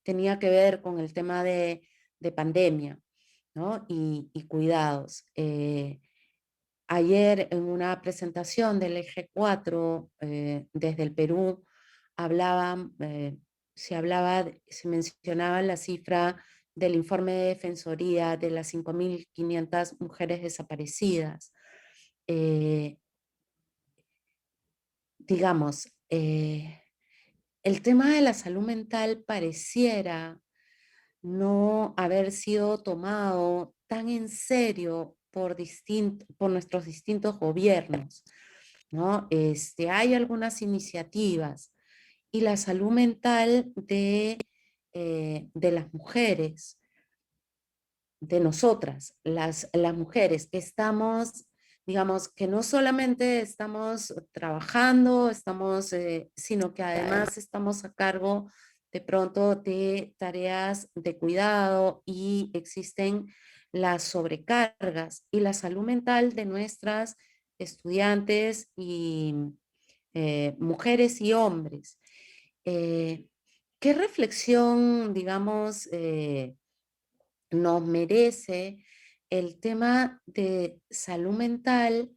tenía que ver con el tema de pandemia, ¿no? Y cuidados. Ayer en una presentación del eje 4 desde el Perú, hablaban, se mencionaba la cifra del informe de defensoría de las 5.500 mujeres desaparecidas. Digamos, el tema de la salud mental pareciera no haber sido tomado tan en serio por nuestros distintos gobiernos, ¿no? Hay algunas iniciativas y la salud mental de las mujeres, de nosotras, las mujeres, que estamos, digamos, que no solamente estamos trabajando, sino que además estamos a cargo de pronto de tareas de cuidado y existen las sobrecargas y la salud mental de nuestras estudiantes y mujeres y hombres. Eh, ¿Qué reflexión, digamos, nos merece el tema de salud mental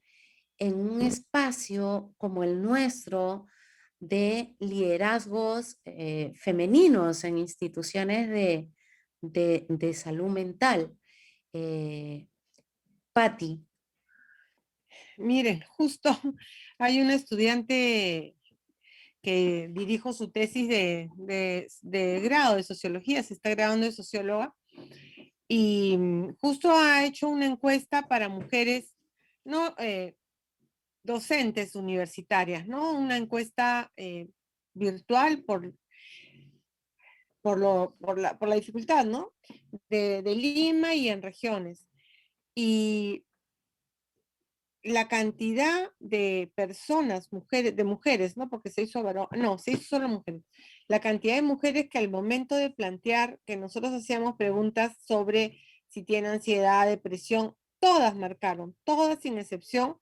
en un espacio como el nuestro de liderazgos femeninos en instituciones de salud mental? Patti. Miren, justo hay una estudiante que dirijo su tesis de grado de sociología, se está graduando de socióloga, y justo ha hecho una encuesta para mujeres no docentes universitarias, ¿no? Una encuesta virtual por la dificultad, ¿no? De Lima y en regiones. Y la cantidad de personas, mujeres, ¿no? Porque se hizo varón, no, se hizo solo mujeres. La cantidad de mujeres que al momento de plantear, que nosotros hacíamos preguntas sobre si tiene ansiedad, depresión, todas marcaron, todas sin excepción,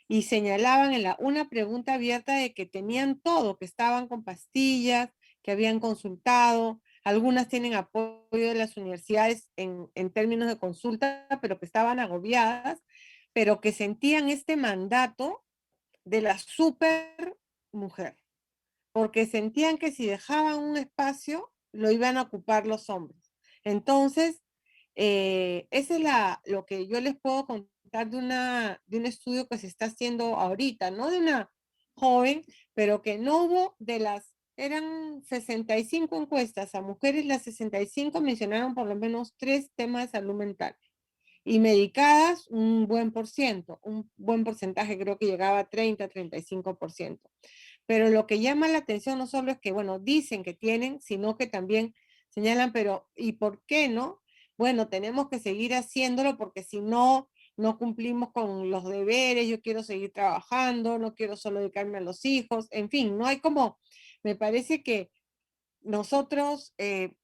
y señalaban en una pregunta abierta de que tenían todo, que estaban con pastillas, que habían consultado, algunas tienen apoyo de las universidades en términos de consulta, pero que estaban agobiadas, pero que sentían este mandato de la super mujer, porque sentían que si dejaban un espacio, lo iban a ocupar los hombres. Entonces, ese es lo que yo les puedo contar de un estudio que se está haciendo ahorita, no de una joven, pero que no hubo eran 65 encuestas a mujeres, las 65 mencionaron por lo menos 3 temas de salud mental. Y medicadas un buen porcentaje, creo que llegaba a 30-35%. Pero lo que llama la atención no solo es que, bueno, dicen que tienen, sino que también señalan, pero ¿y por qué no? Bueno, tenemos que seguir haciéndolo porque si no, no cumplimos con los deberes, yo quiero seguir trabajando, no quiero solo dedicarme a los hijos, en fin, no hay como, me parece que nosotros,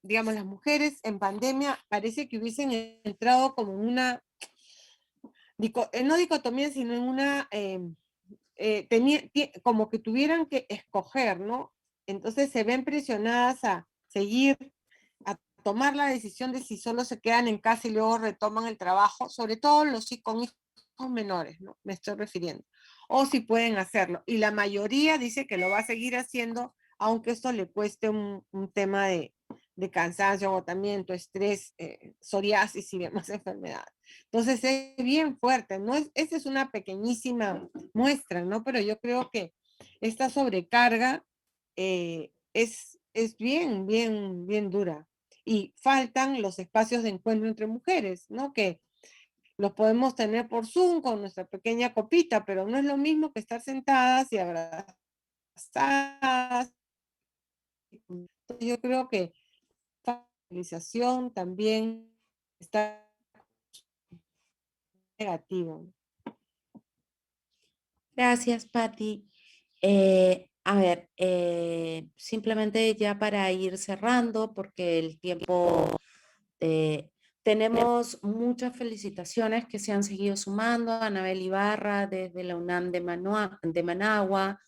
digamos, las mujeres en pandemia, parece que hubiesen entrado como en una, no dicotomía, sino en una, como que tuvieran que escoger, ¿no? Entonces se ven presionadas a seguir, a tomar la decisión de si solo se quedan en casa y luego retoman el trabajo, sobre todo con hijos menores, ¿no? Me estoy refiriendo. O si pueden hacerlo. Y la mayoría dice que lo va a seguir haciendo, aunque esto le cueste un tema de cansancio, agotamiento, estrés, psoriasis y demás enfermedades. Entonces es bien fuerte, ¿no? Esa es una pequeñísima muestra, ¿no? Pero yo creo que esta sobrecarga es bien dura. Y faltan los espacios de encuentro entre mujeres, ¿no? Que los podemos tener por Zoom con nuestra pequeña copita, pero no es lo mismo que estar sentadas y abrazadas. Entonces, yo creo que la utilización también está negativo. Gracias, Patti. A ver, simplemente ya para ir cerrando, porque el tiempo, eh, tenemos muchas felicitaciones que se han seguido sumando. Anabel Ibarra desde la UNAM de Managua,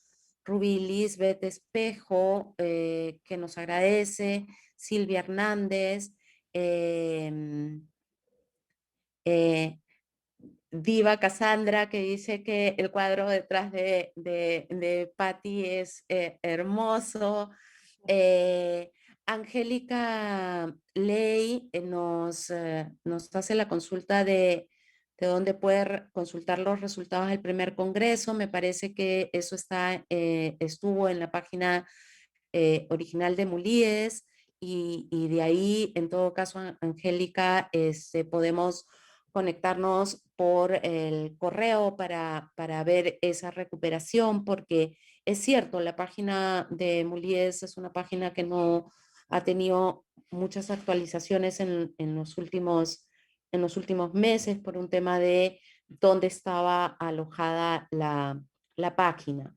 Rubí Lisbeth Espejo, que nos agradece, Silvia Hernández, em, eh, Diva Cassandra, que dice que el cuadro detrás de Patti es hermoso. Eh, Angélica Ley nos hace la consulta de dónde poder consultar los resultados del primer congreso. Me parece que eso estuvo en la página original de Mulíes, y de ahí, en todo caso, Angélica, podemos conectarnos por el correo para ver esa recuperación, porque es cierto, la página de Mulíes es una página que no ha tenido muchas actualizaciones en los últimos meses por un tema de dónde estaba alojada la página.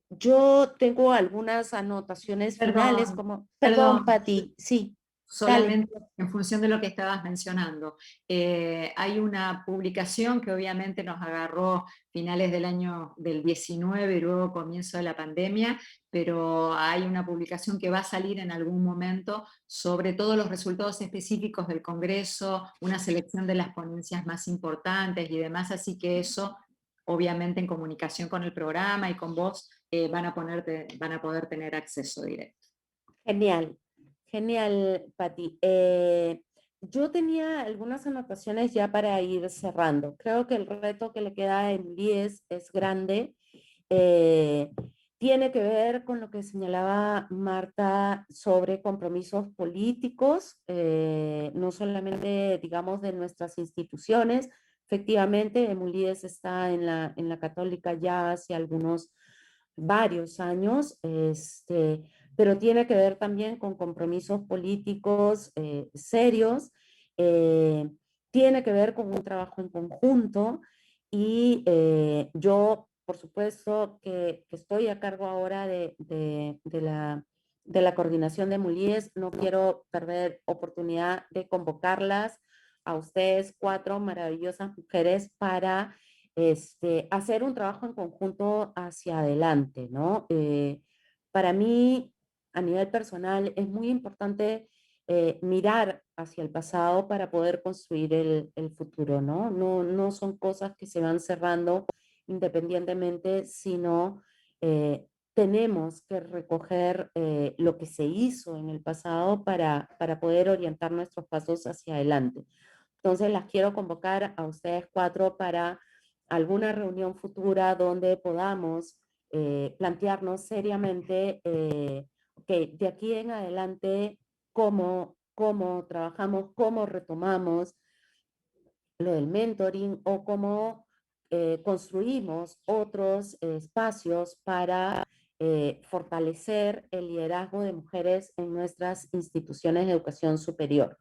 Yo tengo algunas anotaciones finales, perdón, Pati, sí, dale. Solamente en función de lo que estabas mencionando. Hay una publicación que obviamente nos agarró finales del 19 y luego comienzo de la pandemia, pero hay una publicación que va a salir en algún momento sobre todos los resultados específicos del Congreso, una selección de las ponencias más importantes y demás, así que eso, obviamente en comunicación con el programa y con vos, van a poder tener acceso directo. Genial, genial, Pati. Yo tenía algunas anotaciones ya para ir cerrando. Creo que el reto que le queda a Emily es grande. Eh, Tiene que ver con lo que señalaba Marta sobre compromisos políticos, no solamente, digamos, de nuestras instituciones. Efectivamente, Emulides está en la Católica ya hace varios años, pero tiene que ver también con compromisos políticos serios, eh, tiene que ver con un trabajo en conjunto, y yo, por supuesto, que estoy a cargo ahora de la coordinación de Mulíes, no quiero perder oportunidad de convocarlas a ustedes, 4 maravillosas mujeres, para hacer un trabajo en conjunto hacia adelante, ¿no? Para mí a nivel personal, es muy importante mirar hacia el pasado para poder construir el futuro, ¿no? No son cosas que se van cerrando independientemente, sino tenemos que recoger lo que se hizo en el pasado para poder orientar nuestros pasos hacia adelante. Entonces las quiero convocar a ustedes 4 para alguna reunión futura donde podamos plantearnos seriamente, ok, de aquí en adelante, cómo trabajamos, cómo retomamos lo del mentoring o cómo construimos otros espacios para fortalecer el liderazgo de mujeres en nuestras instituciones de educación superior.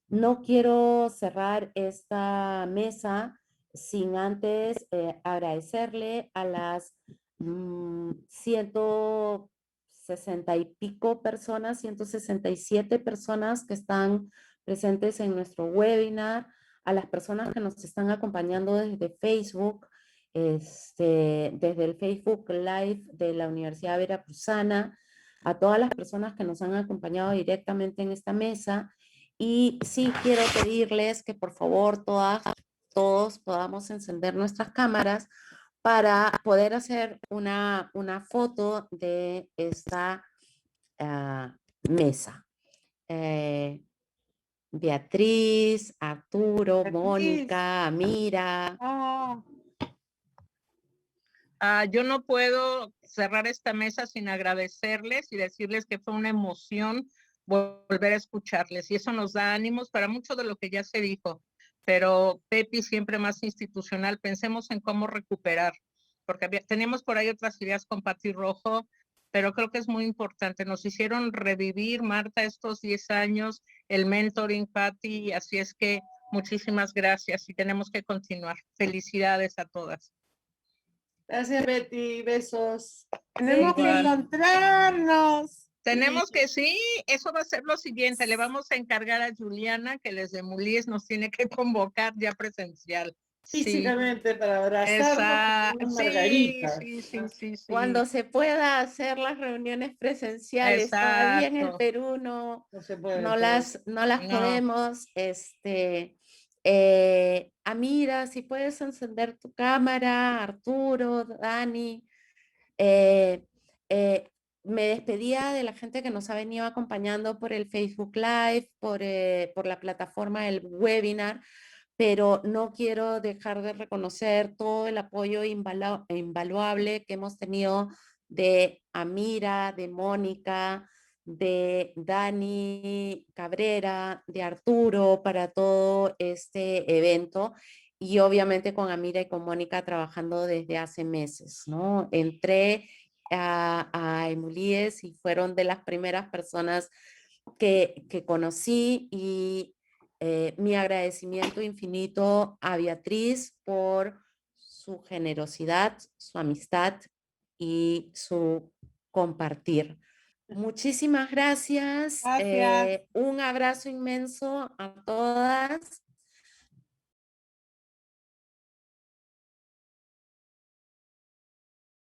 No quiero cerrar esta mesa sin antes agradecerle a las 160 y pico personas, 167 personas que están presentes en nuestro webinar, a las personas que nos están acompañando desde Facebook, desde el Facebook Live de la Universidad Veracruzana, a todas las personas que nos han acompañado directamente en esta mesa. Y sí quiero pedirles que por favor todos podamos encender nuestras cámaras para poder hacer una foto de esta mesa. Beatriz, Arturo, Beatriz. Mónica, Amira. Yo no puedo cerrar esta mesa sin agradecerles y decirles que fue una emoción volver a escucharles y eso nos da ánimos para mucho de lo que ya se dijo, pero Pepi siempre más institucional, pensemos en cómo recuperar, porque teníamos por ahí otras ideas con Pati Rojo, pero creo que es muy importante, nos hicieron revivir, Marta, estos 10 años, el mentoring, Pati, así es que muchísimas gracias y tenemos que continuar. Felicidades a todas. Gracias, Betty. Besos. Tenemos que Igual. encontrarnos. Tenemos que, sí, eso va a ser lo siguiente. Le vamos a encargar a Juliana que desde Mulíes nos tiene que convocar ya presencial. Sí, Físicamente para abrazarnos con unas margaritas. sí. Cuando se pueda hacer las reuniones presenciales, todavía en el Exacto. Perú no No se puede. no las No. podemos. Amira, si puedes encender tu cámara, Arturo, Dani. Me despedía de la gente que nos ha venido acompañando por el Facebook Live, por la plataforma del webinar, pero no quiero dejar de reconocer todo el apoyo invaluable que hemos tenido de Amira, de Mónica, de Dani Cabrera, de Arturo para todo este evento y obviamente con Amira y con Mónica trabajando desde hace meses, ¿no? Entré a Emulíes y fueron de las primeras personas que conocí y mi agradecimiento infinito a Beatriz por su generosidad, su amistad y su compartir. Muchísimas gracias. Gracias. Un abrazo inmenso a todas